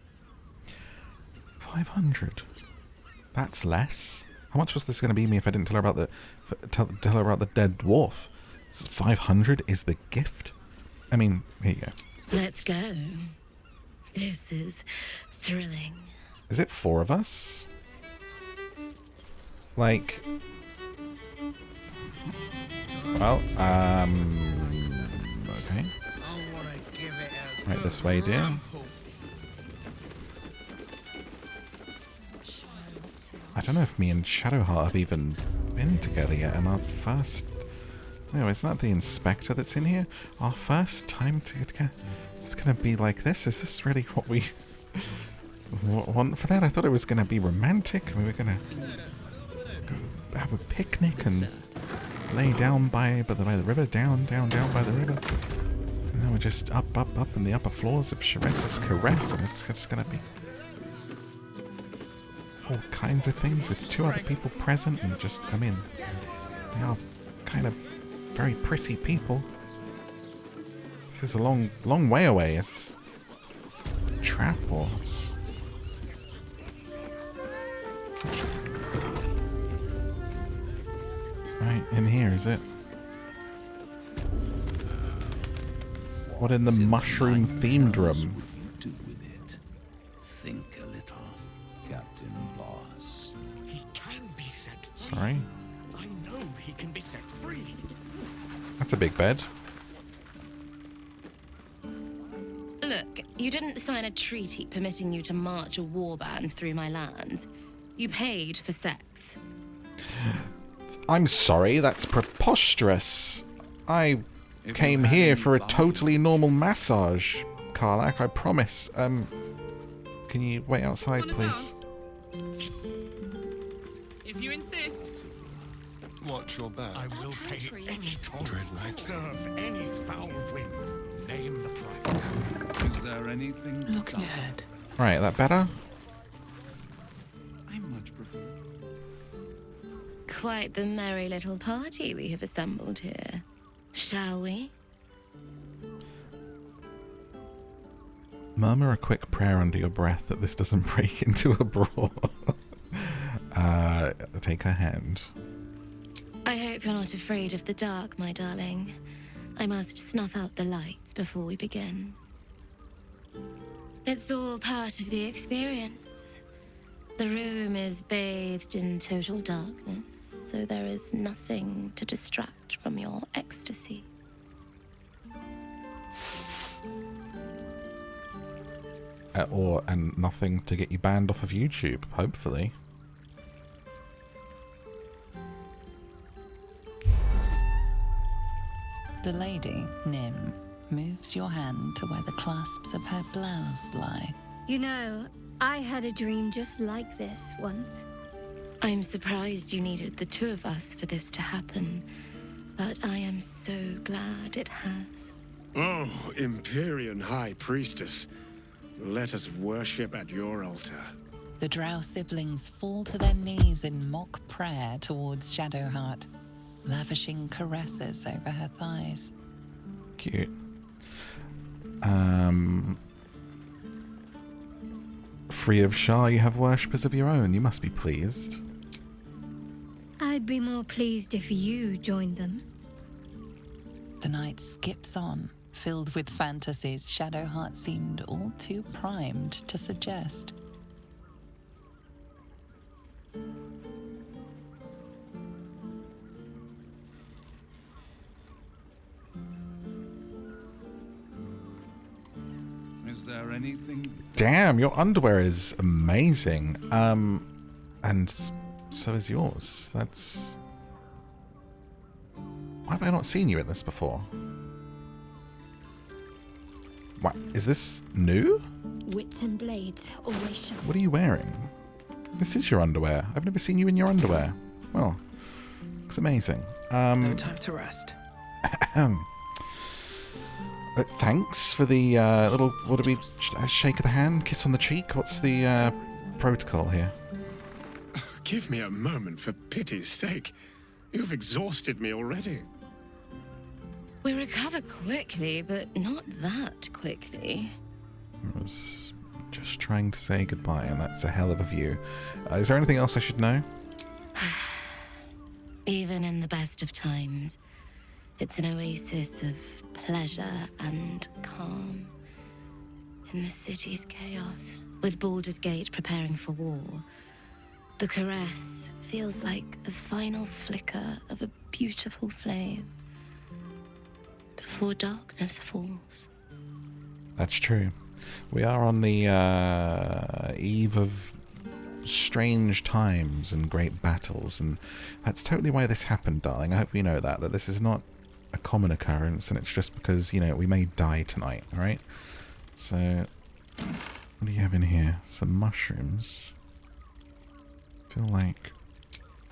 500. That's less. How much was this going to be me if I didn't tell her about the tell her about the dead dwarf? 500 is the gift. I mean, here you go. Let's go. This is thrilling. Is it 4 of us? Like, well, okay. Right this way, dear. I don't know if me and Shadowheart have even been together yet, and our first... No, isn't that the inspector that's in here? Our first time together? It's gonna be like this? Is this really what we want for that? I thought it was gonna be romantic. We were gonna go have a picnic and lay down by the river, down by the river. And then we're just up in the upper floors of Sharesa's caress, and it's just gonna be all kinds of things with 2 other people present, and just, I mean, they are kind of very pretty people. This is a long way away. Is this a trap or what's... Right, in here, is it? What in the mushroom themed room? Do with it. Think a little, Captain Boss. He can be set free. Sorry? I know he can be set free. That's a big bed. Look, you didn't sign a treaty permitting you to march a warband through my lands. You paid for sex. I'm sorry, that's preposterous. I came here for a totally normal massage, Karlach, I promise. Can you wait outside, please? If you insist. Watch your back. I will pay any toll. Serve any foul wind. Name the price. Is there anything? Looking ahead. Right, that better? I much prefer. Quite the merry little party we have assembled here. Shall we? Murmur a quick prayer under your breath that this doesn't break into a brawl. Take her hand. I hope you're not afraid of the dark, my darling. I must snuff out the lights before we begin. It's all part of the experience. The room is bathed in total darkness, so there is nothing to distract from your ecstasy. And nothing to get you banned off of YouTube, hopefully. The lady, Nim, moves your hand to where the clasps of her blouse lie. You know, I had a dream just like this once. I'm surprised you needed the 2 of us for this to happen, but I am so glad it has. Oh, Empyrean High Priestess, let us worship at your altar. The drow siblings fall to their knees in mock prayer towards Shadowheart, lavishing caresses over her thighs. Cute. Free of Shah, you have worshippers of your own. You must be pleased. I'd be more pleased if you joined them. The night skips on, filled with fantasies Shadowheart seemed all too primed to suggest. Is there anything? Damn, your underwear is amazing. And so is yours. That's... Why have I not seen you in this before? What? Is this new? Wits and blades always sharp. What are you wearing? This is your underwear. I've never seen you in your underwear. Well, looks amazing. No time to rest. Thanks for the little, what do we, shake of the hand, kiss on the cheek? What's the protocol here? Give me a moment, for pity's sake. You've exhausted me already. We recover quickly, but not that quickly. I was just trying to say goodbye, and that's a hell of a view. Is there anything else I should know? Even in the best of times, it's an oasis of pleasure and calm. In the city's chaos, with Baldur's Gate preparing for war, the caress feels like the final flicker of a beautiful flame before darkness falls. That's true. We are on the eve of strange times and great battles, and that's totally why this happened, darling. I hope you know that this is not a common occurrence, and it's just because, you know, we may die tonight, alright? So, what do you have in here? Some mushrooms. I feel like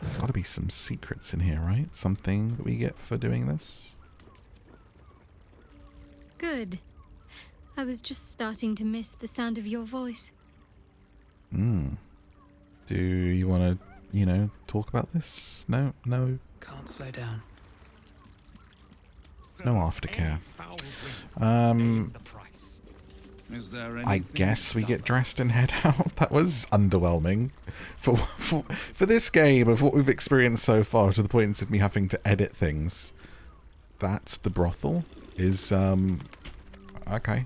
there's got to be some secrets in here, right? Something that we get for doing this? Good. I was just starting to miss the sound of your voice. Do you want to, you know, talk about this? No? Can't slow down. No aftercare. Is there I guess we get dressed and head out. That was underwhelming for this game of what we've experienced so far, to the point of me having to edit things. That's the brothel. Is okay.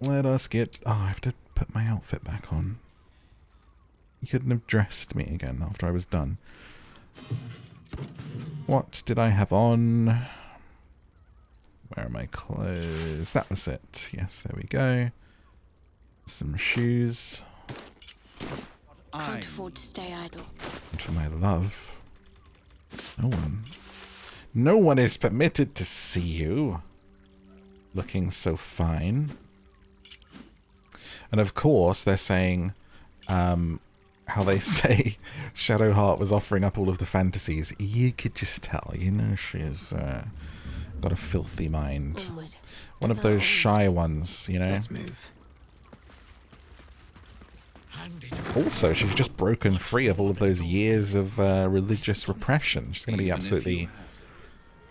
Let us get... Oh, I have to put my outfit back on. You couldn't have dressed me again after I was done. What did I have on? Where are my clothes? That was it. Yes, there we go. Some shoes. Can't afford to stay idle. And for my love. No one is permitted to see you. Looking so fine. And of course, they're saying, how they say Shadowheart was offering up all of the fantasies. You could just tell, you know, she's got a filthy mind. Onward. One of those shy ones, you know. Let's move. Also, she's just broken free of all of those years of religious repression. She's going to be absolutely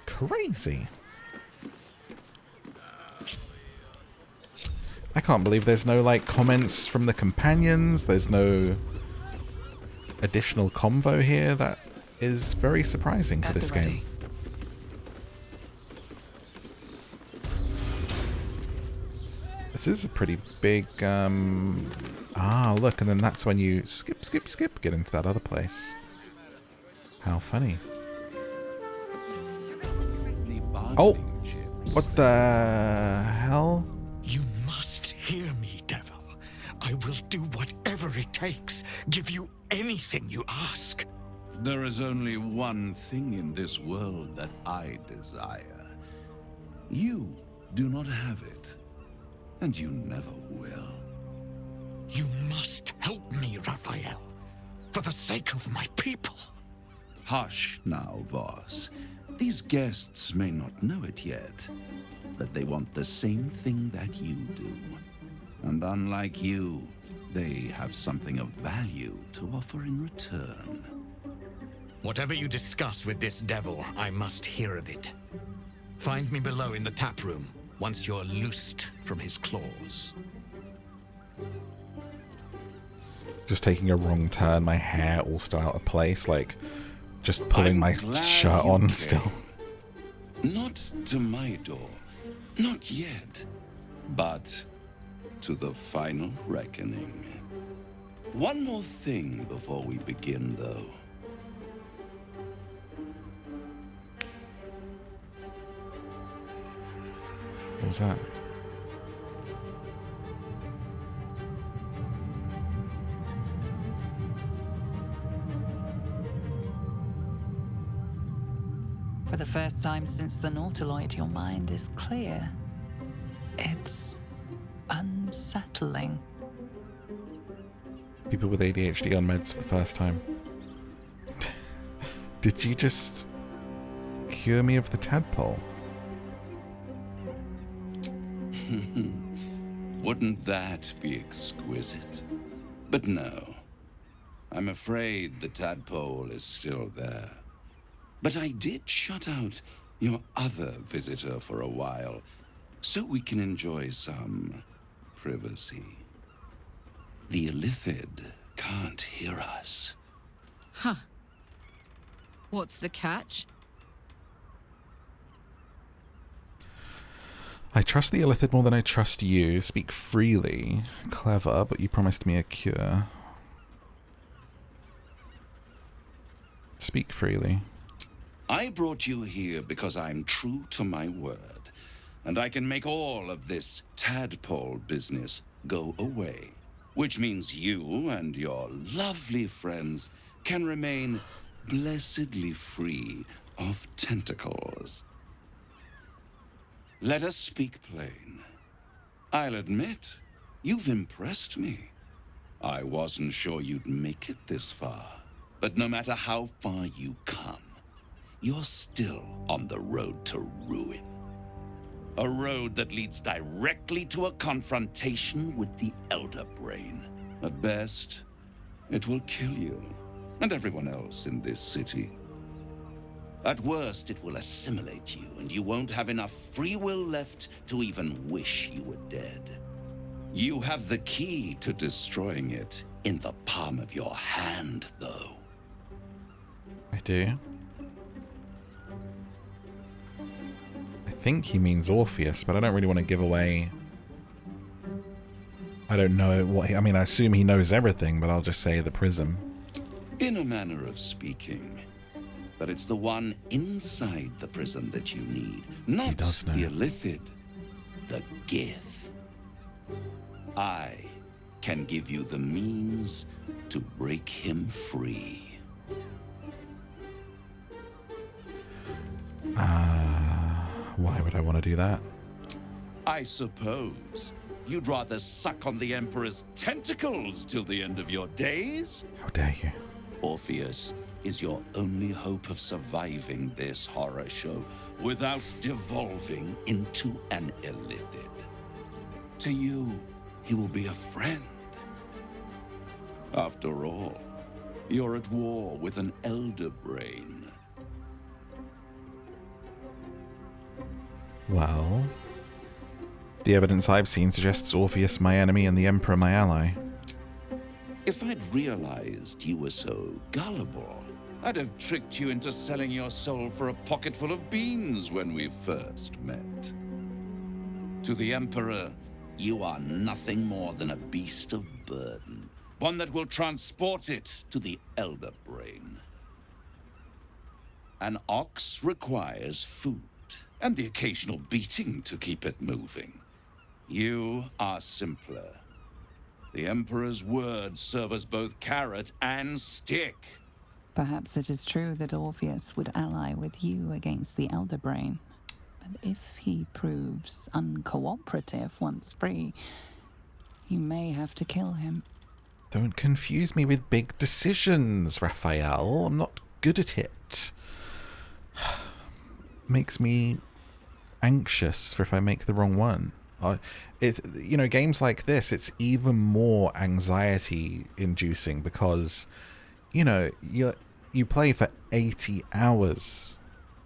crazy. I can't believe there's no, like, comments from the companions. There's no additional convo here. That is very surprising for this game. This is a pretty big, look, and then that's when you skip, get into that other place. How funny. Oh! What the hell? You must hear me, devil. I will do whatever it takes. Give you anything you ask. There is only one thing in this world that I desire. You do not have it. And you never will. You must help me, Raphael. For the sake of my people. Hush now, Voss. These guests may not know it yet, but they want the same thing that you do. And unlike you, they have something of value to offer in return. Whatever you discuss with this devil, I must hear of it. Find me below in the tap room, once you're loosed from his claws. Just taking a wrong turn, my hair all still out of place, like just pulling my shirt on still. Not to my door, not yet, but to the final reckoning. One more thing before we begin, though. What was that? For the first time since the Nautiloid, your mind is clear. It's unsettling. People with ADHD on meds for the first time. Did you just cure me of the tadpole? Wouldn't that be exquisite? But no. I'm afraid the tadpole is still there. But I did shut out your other visitor for a while, so we can enjoy some privacy. The Illithid can't hear us. Huh. What's the catch? I trust the illithid more than I trust you. Speak freely. Clever, but you promised me a cure. Speak freely. I brought you here because I'm true to my word, and I can make all of this tadpole business go away, which means you and your lovely friends can remain blessedly free of tentacles. Let us speak plain. I'll admit, you've impressed me. I wasn't sure you'd make it this far, but no matter how far you come, you're still on the road to ruin. A road that leads directly to a confrontation with the Elder Brain. At best, it will kill you and everyone else in this city. At worst, it will assimilate you, and you won't have enough free will left to even wish you were dead. You have the key to destroying it in the palm of your hand, though. I do. I think he means Orpheus, but I don't really want to give away... I don't know what I mean, I assume he knows everything, but I'll just say the prism. In a manner of speaking. But it's the one inside the prism that you need, not the illithid, the Gith. I can give you the means to break him free. Why would I want to do that? I suppose you'd rather suck on the Emperor's tentacles till the end of your days? How dare you? Orpheus is your only hope of surviving this horror show without devolving into an illithid. To you, he will be a friend. After all, you're at war with an Elder Brain. Well, the evidence I've seen suggests Orpheus my enemy and the Emperor my ally. If I'd realized you were so gullible, I'd have tricked you into selling your soul for a pocketful of beans when we first met. To the Emperor, you are nothing more than a beast of burden, one that will transport it to the Elder Brain. An ox requires food, and the occasional beating to keep it moving. You are simpler. The Emperor's words serve as both carrot and stick. Perhaps it is true that Orpheus would ally with you against the Elder Brain. But if he proves uncooperative once free, you may have to kill him. Don't confuse me with big decisions, Raphael. I'm not good at it. Makes me anxious for if I make the wrong one. You know, games like this, it's even more anxiety inducing because, you know, you play for 80 hours.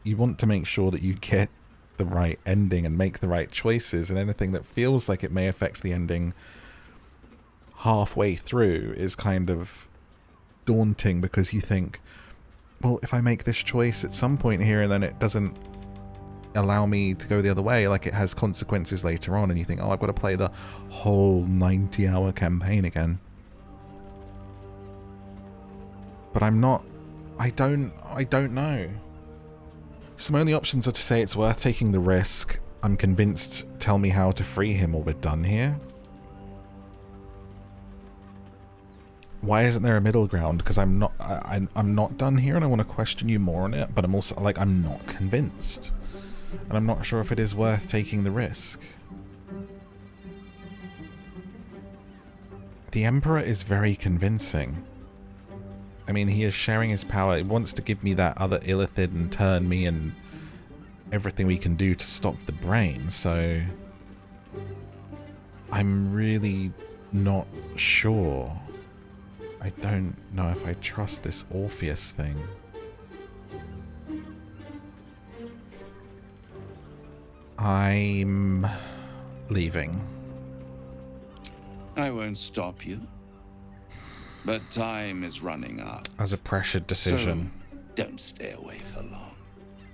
You want to make sure that you get the right ending and make the right choices, and anything that feels like it may affect the ending halfway through is kind of daunting because you think, well, if I make this choice at some point here and then it doesn't allow me to go the other way, like it has consequences later on, and you think, oh, I've got to play the whole 90-hour campaign again. But I don't know. So my only options are to say it's worth taking the risk. I'm convinced, tell me how to free him or we're done here. Why isn't there a middle ground? Because I'm not done here and I want to question you more on it, but I'm also like, I'm not convinced. And I'm not sure if it is worth taking the risk. The Emperor is very convincing. I mean, he is sharing his power. He wants to give me that other illithid and turn me and everything we can do to stop the brain, so I'm really not sure. I don't know if I trust this Orpheus thing. I'm leaving. I won't stop you. but time is running out. As a pressured decision. So don't stay away for long.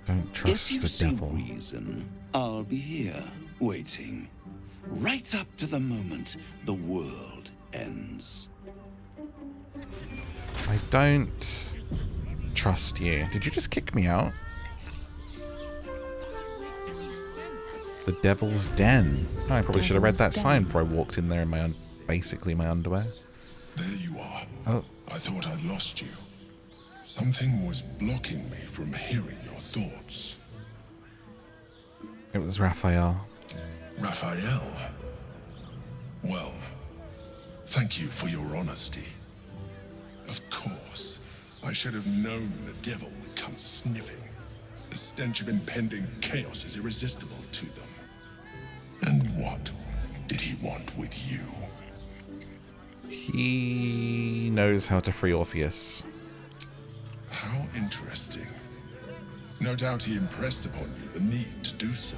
Don't trust if you the see devil. reason, I'll be here, waiting, right up to the moment the world ends. I don't trust you. Did you just kick me out? The Devil's Den. Oh, I probably should have read that sign before I walked in there in my basically my underwear. There you are. Oh. I thought I'd lost you. Something was blocking me from hearing your thoughts. It was Raphael. Raphael? Well, thank you for your honesty. Of course, I should have known the devil would come sniffing. The stench of impending chaos is irresistible to them. And what did he want with you? He knows how to free Orpheus. How interesting. No doubt he impressed upon you the need to do so.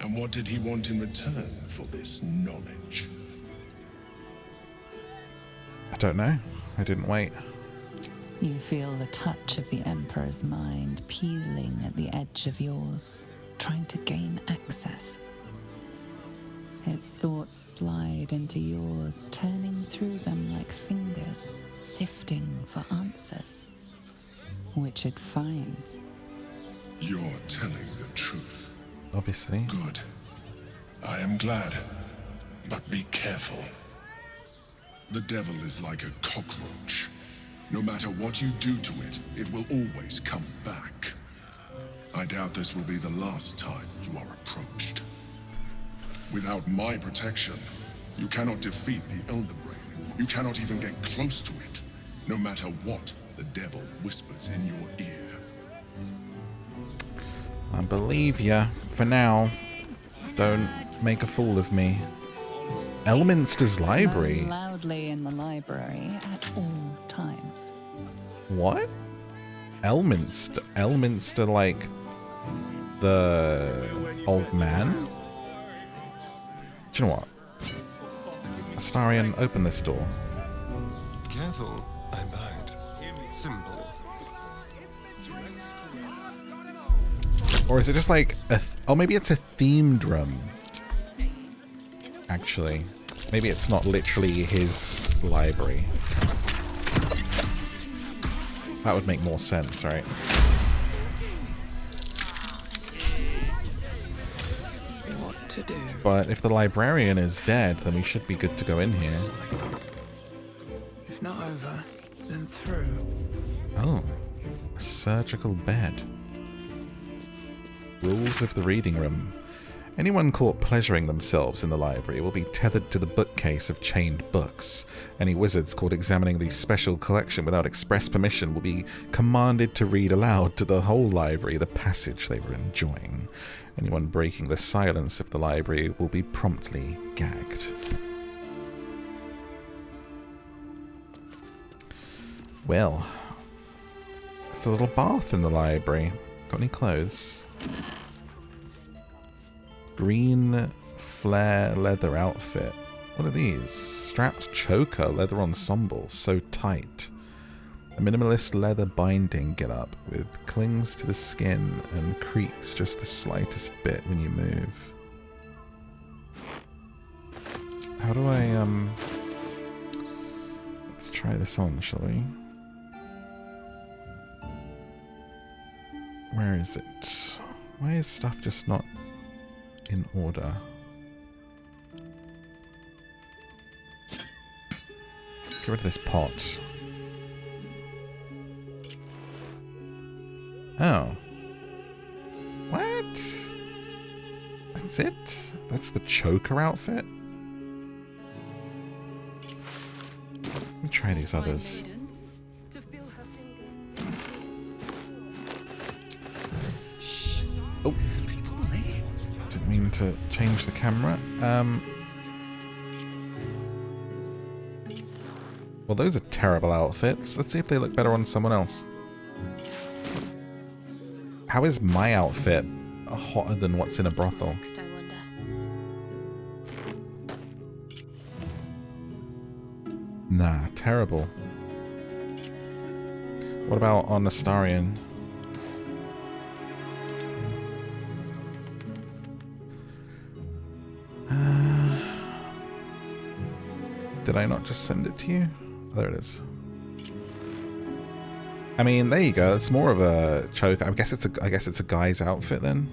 And what did he want in return for this knowledge? I don't know. I didn't wait. You feel the touch of the Emperor's mind peeling at the edge of yours, trying to gain access. Its thoughts slide into yours, turning through them like fingers, sifting for answers, which it finds. You're telling the truth. Obviously. Good. I am glad. But be careful. The devil is like a cockroach. No matter what you do to it, it will always come back. I doubt this will be the last time you are approached. Without my protection, you cannot defeat the Elder Brain. You cannot even get close to it, no matter what the devil whispers in your ear. I believe ya. For now. Don't make a fool of me. Elminster's library? Moan loudly in the library at all times. What? Elminster? Elminster like the old man? Do you know what? Astarion, open this door. Careful, I'm bound. Simple. Or is it just like a... oh, maybe it's a themed room. Actually. Maybe it's not literally his library. That would make more sense, right? What to do? But if the librarian is dead, then we should be good to go in here. If not over, then through. Oh. A surgical bed. Rules of the reading room. Anyone caught pleasuring themselves in the library will be tethered to the bookcase of chained books. Any wizards caught examining the special collection without express permission will be commanded to read aloud to the whole library the passage they were enjoying. Anyone breaking the silence of the library will be promptly gagged. Well, there's a little bath in the library. Got any clothes? Green flare leather outfit. What are these? Strapped choker leather ensemble. So tight. A minimalist leather binding get up with clings to the skin and creaks just the slightest bit when you move. How do I, let's try this on, shall we? Where is it? Why is stuff just not in order? Get rid of this pot. Oh. What? That's it? That's the choker outfit? Let me try these others. Oh. Didn't mean to change the camera. Well, those are terrible outfits. Let's see if they look better on someone else. How is my outfit hotter than what's in a brothel? Nah, terrible. What about on Astarion? Did I not just send it to you? Oh, there it is. I mean, there you go. It's more of a choke. I guess it's a guy's outfit then.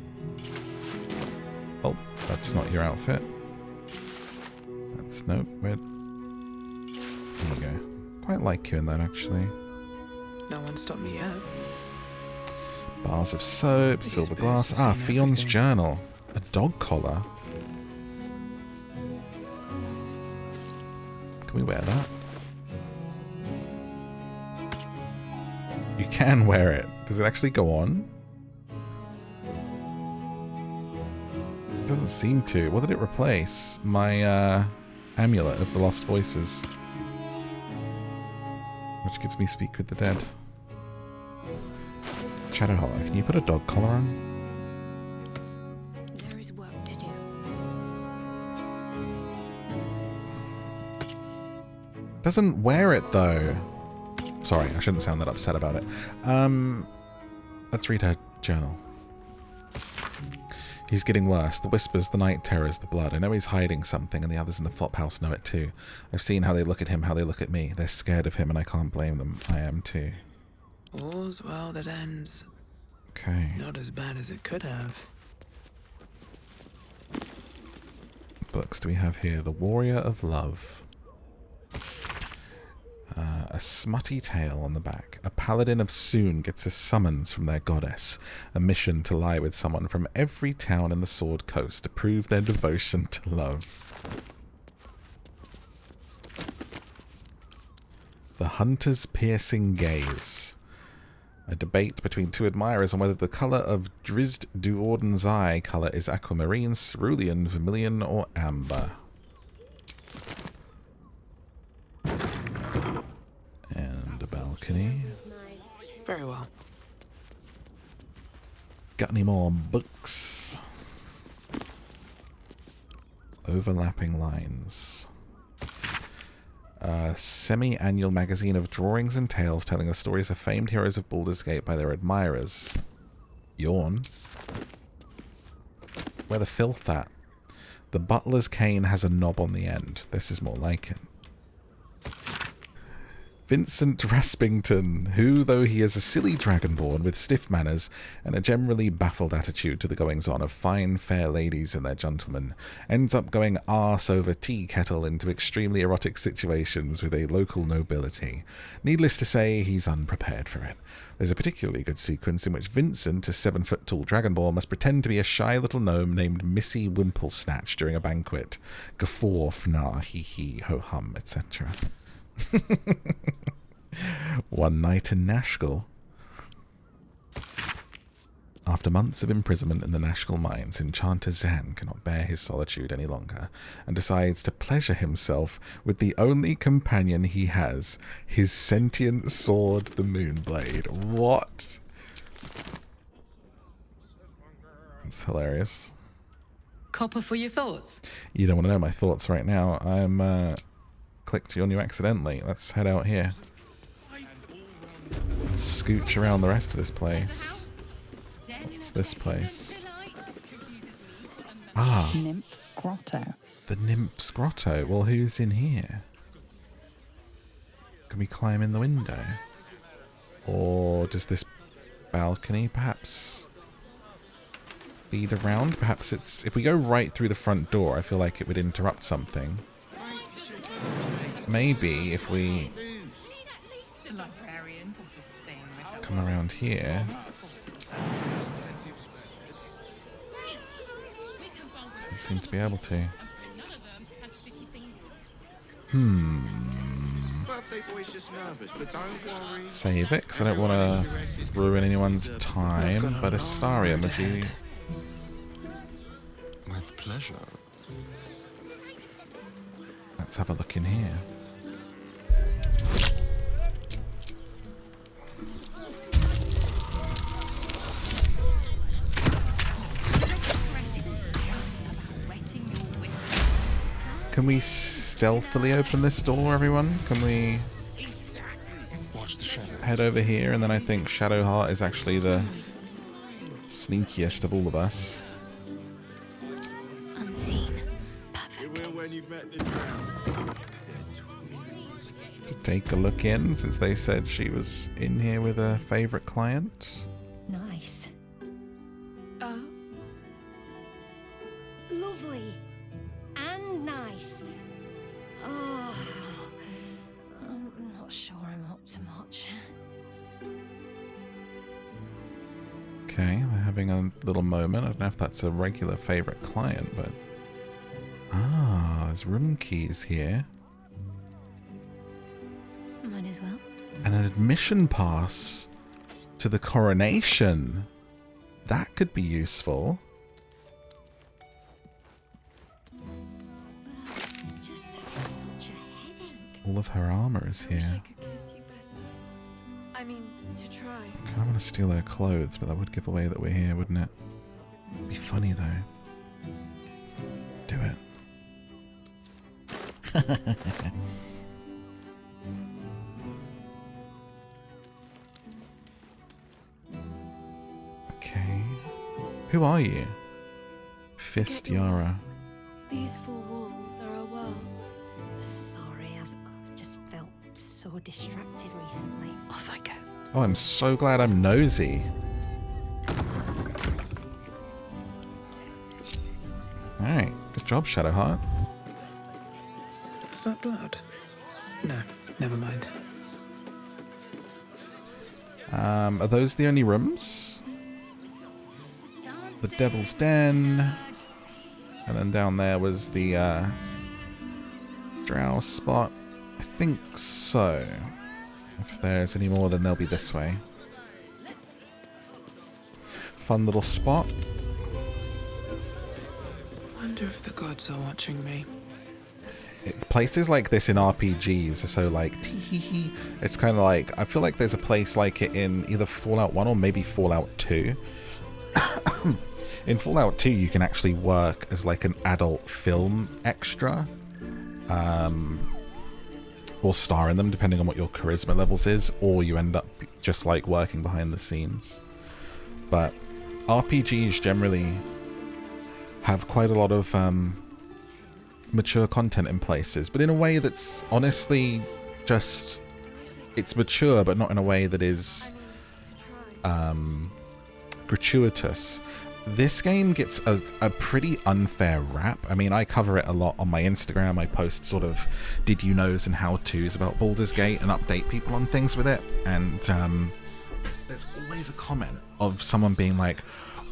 Oh, that's not your outfit. That's nope. Where? There you go. Quite like you in that actually. No one stopped me yet. Bars of soap, silver glass. Ah, Fion's journal. A dog collar. Can we wear that? You can wear it. Does it actually go on? It doesn't seem to. What did it replace? My amulet of the lost voices. Which gives me speak with the dead. Shadowheart, can you put a dog collar on? There is work to do. Doesn't wear it though. Sorry, I shouldn't sound that upset about it. Let's read her journal. He's getting worse. The whispers, the night terrors, the blood. I know he's hiding something, and the others in the flop house know it too. I've seen how they look at him, how they look at me. They're scared of him, and I can't blame them. I am too. All's well that ends. Okay. Not as bad as it could have. Books do we have here? The Warrior of Love. A smutty tale on the back. A paladin of Soon gets a summons from their goddess. A mission to lie with someone from every town in the Sword Coast to prove their devotion to love. The Hunter's Piercing Gaze. A debate between two admirers on whether the colour of Drizzt Duorden's eye colour is aquamarine, cerulean, vermilion, or amber. And a balcony. Very well. Got any more books? Overlapping lines. A semi-annual magazine of drawings and tales telling the stories of famed heroes of Baldur's Gate by their admirers. Yawn. Where the filth at? The butler's cane has a knob on the end. This is more like it. Vincent Raspington, who, though he is a silly dragonborn with stiff manners and a generally baffled attitude to the goings-on of fine, fair ladies and their gentlemen, ends up going arse over tea kettle into extremely erotic situations with a local nobility. Needless to say, he's unprepared for it. There's a particularly good sequence in which Vincent, a 7-foot-tall dragonborn, must pretend to be a shy little gnome named Missy Wimplesnatch during a banquet. Guffaw, fnar, hee-hee, ho-hum, etc. One night in Nashkel. After months of imprisonment in the Nashkel mines, Enchanter Zan cannot bear his solitude any longer and decides to pleasure himself with the only companion he has, his sentient sword, the Moonblade. What? It's hilarious. Copper for your thoughts. You don't want to know my thoughts right now. I'm clicked on you accidentally. Let's head out here. Scooch around the rest of this place. What's this place? Ah. Nymph's Grotto. The Nymph's Grotto. Well, who's in here? Can we climb in the window? Or does this balcony perhaps lead around? Perhaps it's... If we go right through the front door, I feel like it would interrupt something. Maybe if we come around here. They seem to be able to. Save it, because I don't want to ruin anyone's time. But Astarion, would you... With pleasure. Let's have a look in here. Can we stealthily open this door, everyone? Can we head over here? And then I think Shadowheart is actually the sneakiest of all of us. Unseen. Perfect. To take a look in, since they said she was in here with a favorite client. Nice. Lovely. And nice. Oh, I'm not sure I'm up to much. Okay, they're having a little moment. I don't know if that's a regular favorite client, but... Ah, there's room keys here. Might as well. And an admission pass to the coronation. That could be useful. Just have such a headache. All of her armor is I wish I here. could kiss you better. I mean, to try. I kind of want to steal her clothes, but that would give away that we're here, wouldn't it? It'd be funny though. Do it. Okay. Who are you? Fist Yara. These four walls are our world. Sorry, I've just felt so distracted recently. Off I go. Oh, I'm so glad I'm nosy. Alright, good job, Shadowheart. Is that blood? No, never mind. Are those the only rooms? The Devil's Den. And then down there was the drow spot. I think so. If there's any more, then they'll be this way. Fun little spot. Wonder if the gods are watching me. Places like this in RPGs are so like tee-hee-hee. It's kind of like, I feel like there's a place like it in either Fallout 1 or maybe Fallout 2. In Fallout 2 you can actually work as like an adult film extra. Or star in them depending on what your charisma levels is, or you end up just like working behind the scenes. But RPGs generally have quite a lot of mature content in places, but in a way that's honestly just, it's mature but not in a way that is gratuitous. This game gets a pretty unfair rap. I mean, I cover it a lot on my Instagram. I post sort of did you knows and how to's about Baldur's Gate and update people on things with it, and there's always a comment of someone being like,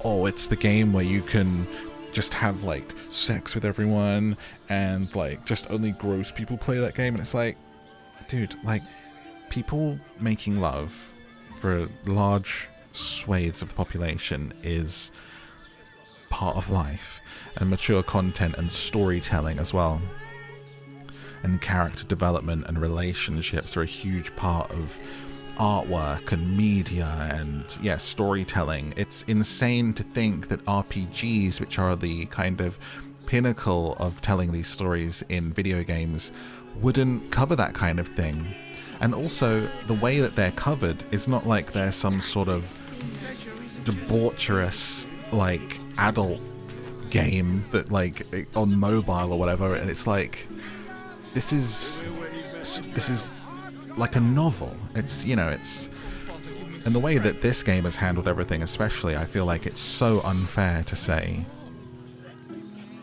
oh, it's the game where you can just have like sex with everyone and like just only gross people play that game. And it's like, dude, like people making love for large swathes of the population is part of life, and mature content and storytelling as well, and character development and relationships are a huge part of artwork and media and storytelling. It's insane to think that RPGs, which are the kind of pinnacle of telling these stories in video games, wouldn't cover that kind of thing. And also the way that they're covered is not like they're some sort of debaucherous like adult game that like on mobile or whatever, and it's like this is like a novel. It's, you know, it's, and the way that this game has handled everything especially, I feel like it's so unfair to say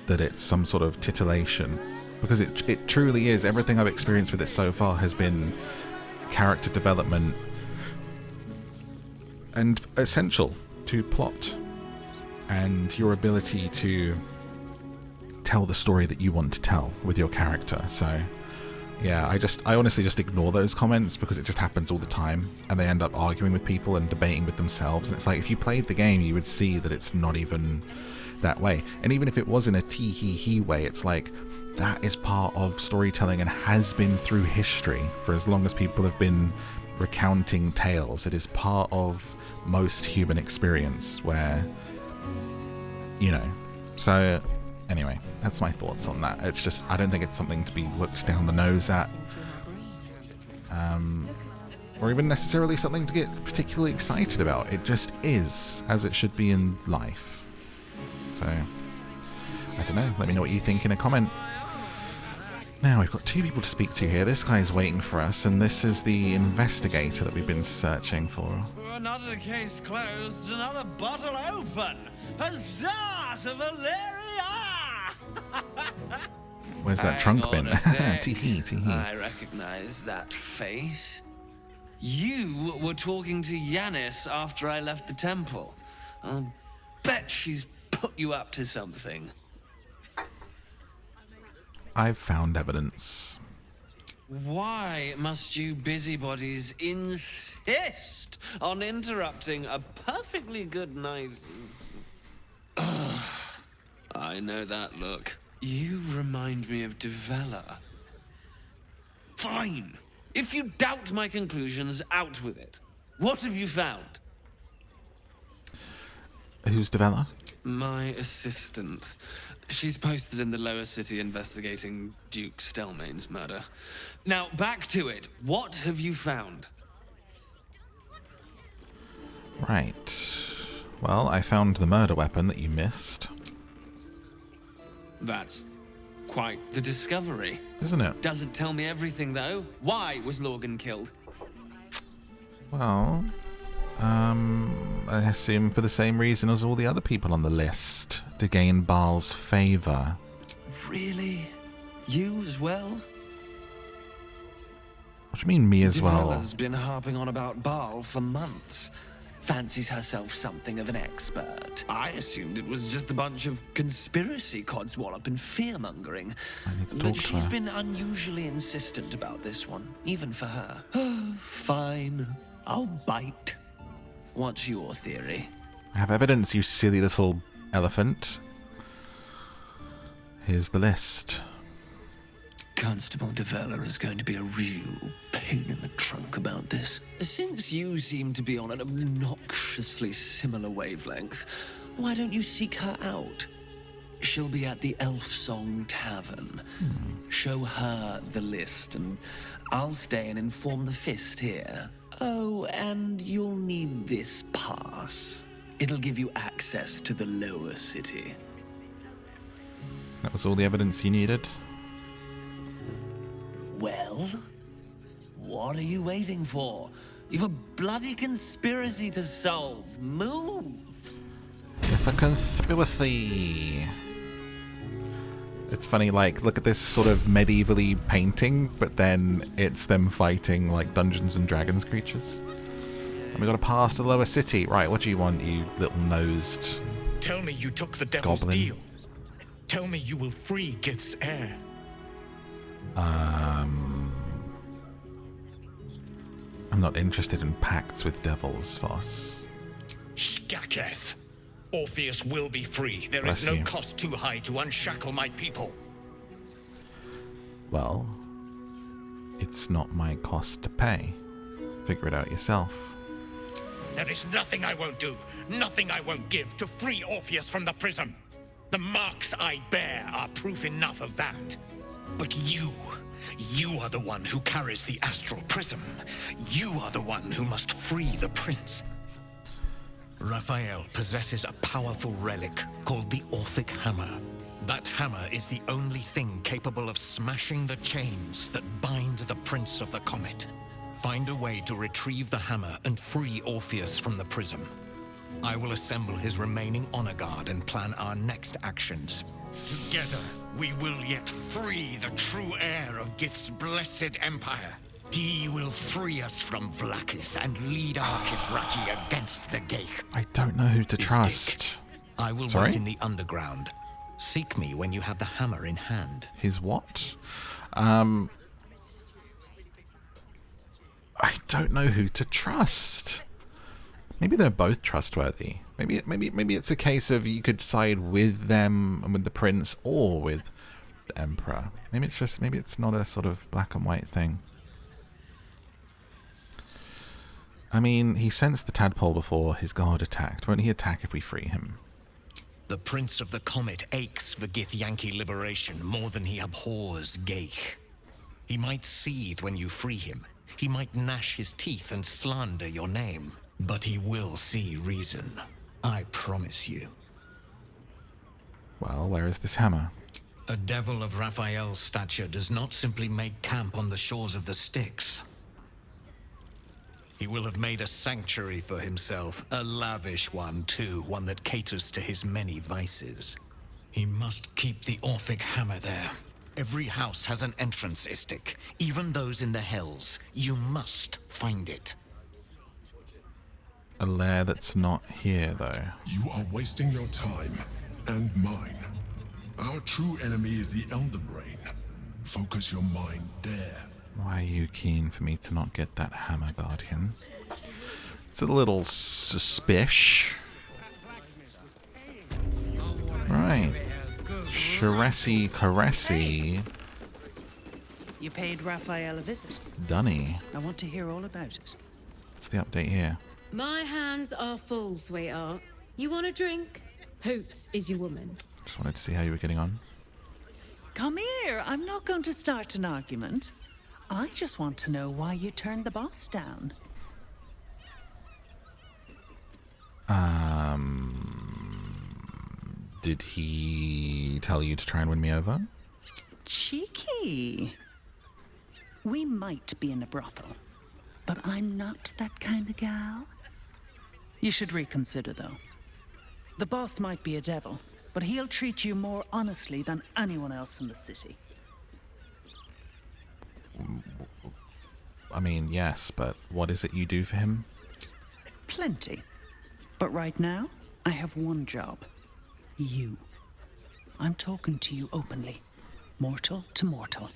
that it's some sort of titillation, because it truly is. Everything I've experienced with it so far has been character development and essential to plot and your ability to tell the story that you want to tell with your character. So yeah, I honestly just ignore those comments because it just happens all the time, and they end up arguing with people and debating with themselves, and it's like, if you played the game you would see that it's not even that way. And even if it was in a tee-hee-hee way, it's like, that is part of storytelling and has been through history for as long as people have been recounting tales. It is part of most human experience where, you know, so Anyway, that's my thoughts on that. It's just, I don't think it's something to be looked down the nose at. Or even necessarily something to get particularly excited about. It just is, as it should be in life. So, I don't know. Let me know what you think in a comment. Now, we've got two people to speak to here. This guy's waiting for us, and this is the investigator that we've been searching for. Another case closed, another bottle open. Huzzah to Valeria! Where's that trunk bin? Tee-hee, tee-hee. I recognize that face. You were talking to Yanis after I left the temple. I'll bet she's put you up to something. I've found evidence. Why must you busybodies insist on interrupting a perfectly good night? I know that look. You remind me of Devella. Fine. If you doubt my conclusions, out with it. What have you found? Who's Devella? My assistant. She's posted in the lower city investigating Duke Stelmane's murder. Now, back to it. What have you found? Right. Well, I found the murder weapon that you missed. That's quite the discovery. Isn't it? Doesn't tell me everything, though. Why was Lorgan killed? Well, I assume for the same reason as all the other people on the list, to gain Baal's favor. Really? You as well? What do you mean, me as well? Devella's been harping on about Baal for months. Fancies herself something of an expert. I assumed it was just a bunch of conspiracy codswallop and fear-mongering. But she's been unusually insistent about this one, even for her. Fine. I'll bite. What's your theory? I have evidence, you silly little elephant. Here's the list. Constable Devella is going to be a real pain in the trunk about this. Since you seem to be on an obnoxiously similar wavelength, why don't you seek her out? She'll be at the Elf Song Tavern. Show her the list, and I'll stay and inform the Fist here. Oh, and you'll need this pass. It'll give you access to the lower city. That was all the evidence you needed? Well, what are you waiting for? You've a bloody conspiracy to solve. Move! It's a conspiracy. It's funny, like, look at this sort of medievally painting, but then it's them fighting, like, Dungeons and Dragons creatures. And we got to pass to the lower city. Right, what do you want, you little-nosed Tell me you took the devil's goblin? deal. Tell me you will free Gith's heir. I'm not interested in pacts with devils, Voss. Skaketh. Orpheus will be free. There Bless is no you. cost too high to unshackle my people. Well, it's not my cost to pay. Figure it out yourself. There is nothing I won't do, nothing I won't give to free Orpheus from the prison. The marks I bear are proof enough of that. But you are the one who carries the astral prism. You are the one who must free the prince. Raphael possesses a powerful relic called the Orphic Hammer. That hammer is the only thing capable of smashing the chains that bind the Prince of the Comet. Find a way to retrieve the hammer and free Orpheus from the prism. I will assemble his remaining honor guard and plan our next actions. Together, we will yet free the true heir of Gith's blessed empire. He will free us from Vlaakith and lead our Kithraki against the Ghaik. I don't know who to trust. I will Sorry? wait in the underground. Seek me when you have the hammer in hand. His what? I don't know who to trust. Maybe they're both trustworthy. Maybe it's a case of you could side with them and with the prince or with the emperor. Maybe it's not a sort of black and white thing. I mean, he sensed the tadpole before his guard attacked. Won't he attack if we free him? The Prince of the Comet aches for Githyanki liberation more than he abhors Geich. He might seethe when you free him. He might gnash his teeth and slander your name. But he will see reason. I promise you. Well, where is this hammer? A devil of Raphael's stature does not simply make camp on the shores of the Styx. He will have made a sanctuary for himself, a lavish one too, one that caters to his many vices. He must keep the Orphic hammer there. Every house has an entrance, Istik, even those in the Hells. You must find it. A lair that's not here, though. You are wasting your time, and mine. Our true enemy is the Elder Brain. Focus your mind there. Why are you keen for me to not get that hammer, Guardian? It's a little suspicious. Right. Sharesi Caresi. You paid Raphael a visit. Dunny. I want to hear all about it. What's the update here? My hands are full, sweetheart. You want a drink? Hoots is your woman. Just wanted to see how you were getting on. Come here. I'm not going to start an argument. I just want to know why you turned the boss down. Did he tell you to try and win me over? Cheeky. We might be in a brothel, but I'm not that kind of gal. You should reconsider, though. The boss might be a devil, but he'll treat you more honestly than anyone else in the city. I mean, yes, but what is it you do for him? Plenty. But right now, I have one job. You. I'm talking to you openly, mortal to mortal.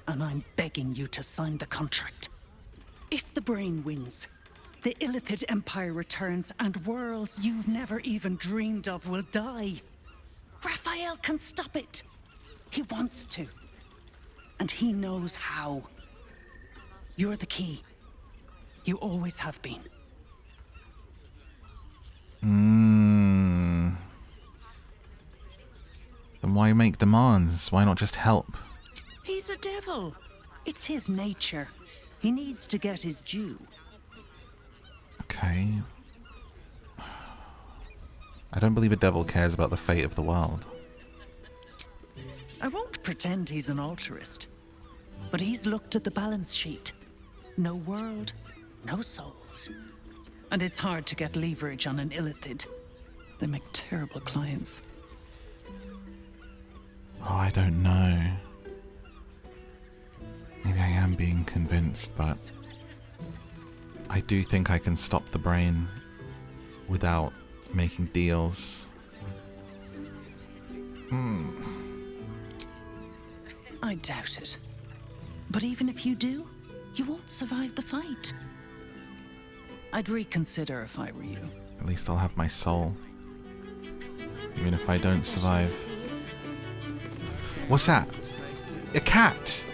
And I'm begging you to sign the contract. If the brain wins, the Illithid Empire returns and worlds you've never even dreamed of will die. Raphael can stop it. He wants to. And he knows how. You're the key. You always have been. Then why make demands? Why not just help? He's a devil. It's his nature. He needs to get his due. Okay. I don't believe a devil cares about the fate of the world. I won't pretend he's an altruist, but he's looked at the balance sheet. No world, no souls. And it's hard to get leverage on an Illithid. They make terrible clients. Oh, I don't know. Maybe I am being convinced, but I do think I can stop the brain without making deals. I doubt it. But even if you do, you won't survive the fight. I'd reconsider if I were you. At least I'll have my soul. Even if I don't survive. What's that? A cat!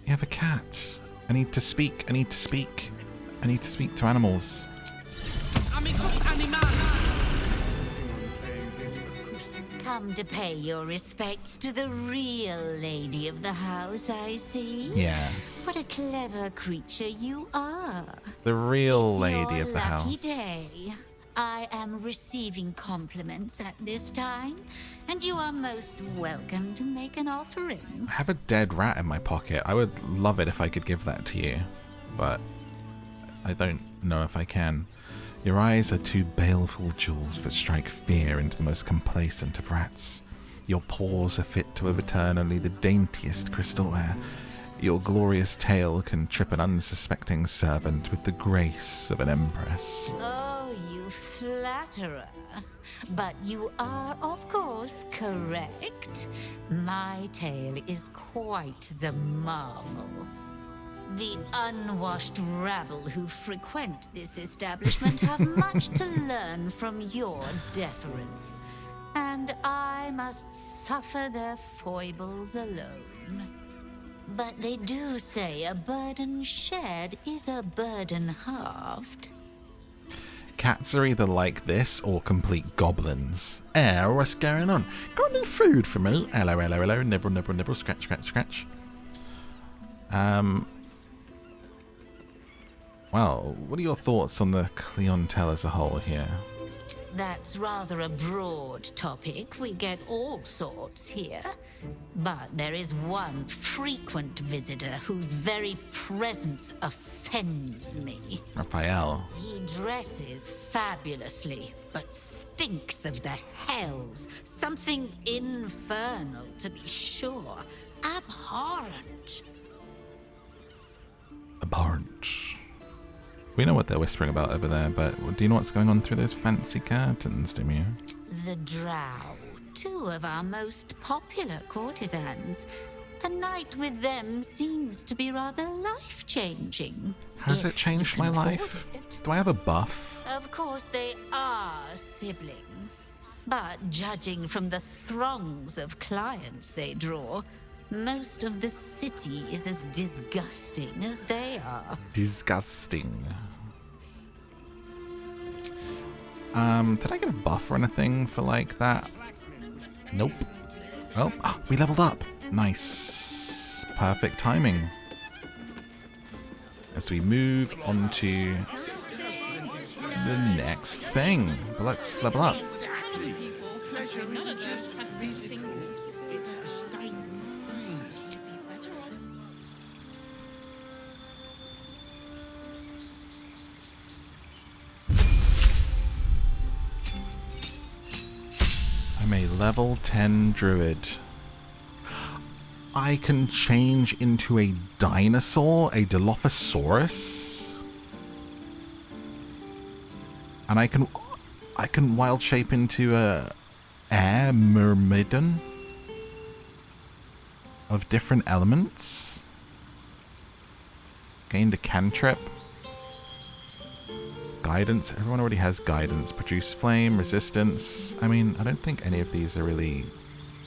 You have a cat. I need to speak. I need to speak. I need to speak to animals. Come to pay your respects to the real lady of the house, I see. Yes. What a clever creature you are. The real It's lady your of the lucky house. day. I am receiving compliments at this time, and you are most welcome to make an offering. I have a dead rat in my pocket. I would love it if I could give that to you, but I don't know if I can. Your eyes are two baleful jewels that strike fear into the most complacent of rats. Your paws are fit to overturn only the daintiest crystalware. Your glorious tail can trip an unsuspecting servant with the grace of an empress. Oh, you flatterer. But you are, of course, correct. My tale is quite the marvel. The unwashed rabble who frequent this establishment have much to learn from your deference, and I must suffer their foibles alone. But they do say a burden shared is a burden halved. Cats are either like this or complete goblins. What's going on? Got any food for me? Hello, hello, hello. Nibble, nibble, nibble. Scratch, scratch, scratch. Well, what are your thoughts on the clientele as a whole here? That's rather a broad topic. We get all sorts here. But there is one frequent visitor whose very presence offends me. Raphael. He dresses fabulously, but stinks of the hells. Something infernal, to be sure. Abhorrent. Abhorrent. We know what they're whispering about over there, but do you know what's going on through those fancy curtains, do you? The Drow, two of our most popular courtesans. The night with them seems to be rather life-changing. Has it changed my life? Do I have a buff? Of course they are siblings, but judging from the throngs of clients they draw, most of the city is as disgusting as they are. Disgusting. Did I get a buff or anything for like that? Nope. Well, we leveled up. Nice. Perfect timing. As we move on to the next thing. But let's level up. I'm a level 10 druid. I can change into a dinosaur, a Dilophosaurus. And I can wild shape into a air myrmidon of different elements. Gained a cantrip. Guidance. Everyone already has guidance. Produce flame, resistance. I mean, I don't think any of these are really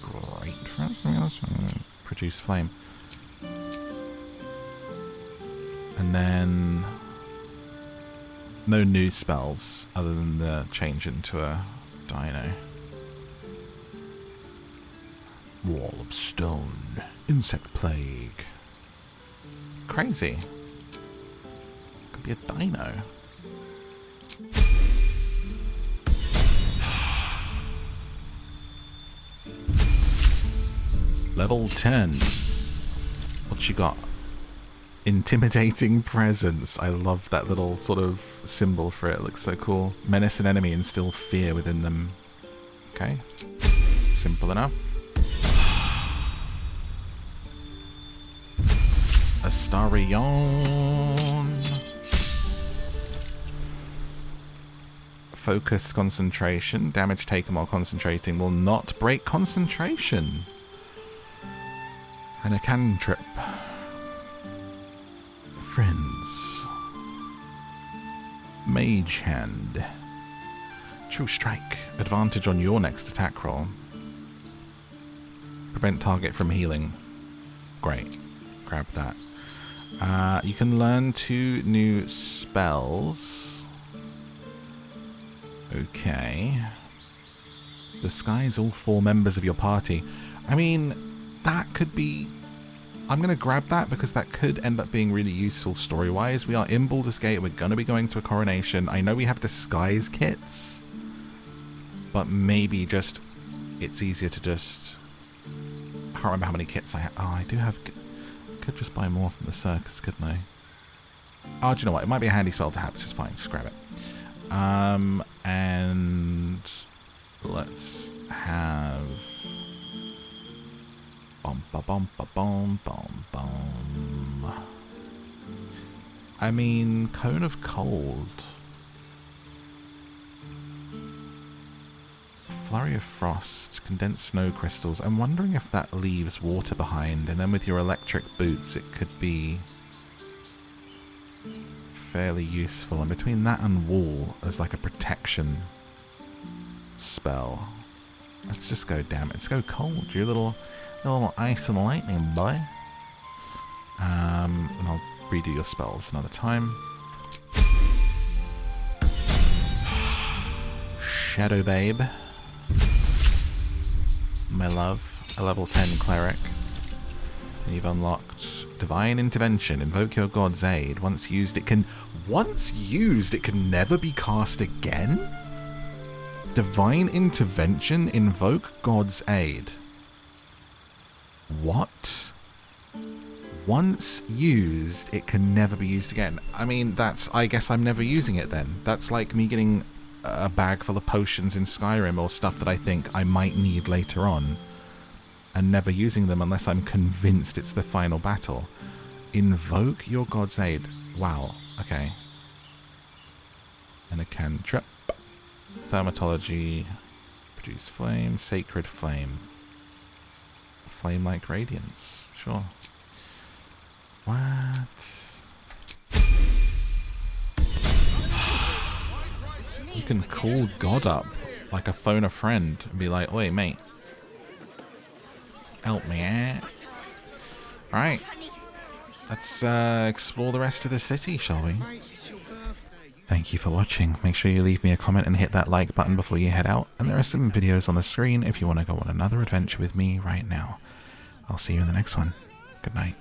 great for us. Produce flame. And then no new spells other than the change into a dino. Wall of stone. Insect plague. Crazy. Could be a dino. Level 10. What you got? Intimidating presence. I love that little sort of symbol for it. It looks so cool. Menace an enemy, instill fear within them. Okay. Simple enough. Astarion. Focused concentration. Damage taken while concentrating will not break concentration. And a cantrip. Friends. Mage Hand. True Strike. Advantage on your next attack roll. Prevent target from healing. Great. Grab that. You can learn 2 new spells. Okay. Disguise all 4 members of your party. I mean, that could be... I'm going to grab that because that could end up being really useful story-wise. We are in Baldur's Gate. We're going to be going to a coronation. I know we have disguise kits, but maybe just... it's easier to just... I can't remember how many kits I have. Oh, I do have... could just buy more from the circus, couldn't I? Oh, do you know what? It might be a handy spell to have, which is fine. Just grab it. And let's have... Bum, ba, bum, ba, bum, bum, bum. I mean, Cone of Cold. Flurry of Frost. Condensed snow crystals. I'm wondering if that leaves water behind, and then with your electric boots it could be fairly useful. And between that and Wall as like a protection spell. Let's just go, damn it. Let's go Cold. You little ice and lightning boy. And I'll redo your spells another time. Shadow Babe. My love, a level 10 cleric. And you've unlocked Divine Intervention. Invoke your god's aid. Once used, it can never be cast again? Divine Intervention, invoke god's aid. What? Once used, it can never be used again. I mean, I guess I'm never using it then. That's like me getting a bag full of potions in Skyrim or stuff that I think I might need later on and never using them unless I'm convinced it's the final battle. Invoke your god's aid. Wow, okay. And a cantrip. Thermatology. Produce flame. Sacred flame. Flame like radiance. Sure. What? You can call God up like a phone a friend and be like, oi mate, help me out. Alright, let's explore the rest of the city, shall we? Thank you for watching. Make sure you leave me a comment and hit that like button before you head out. And there are some videos on the screen if you want to go on another adventure with me right now. I'll see you in the next one. Good night.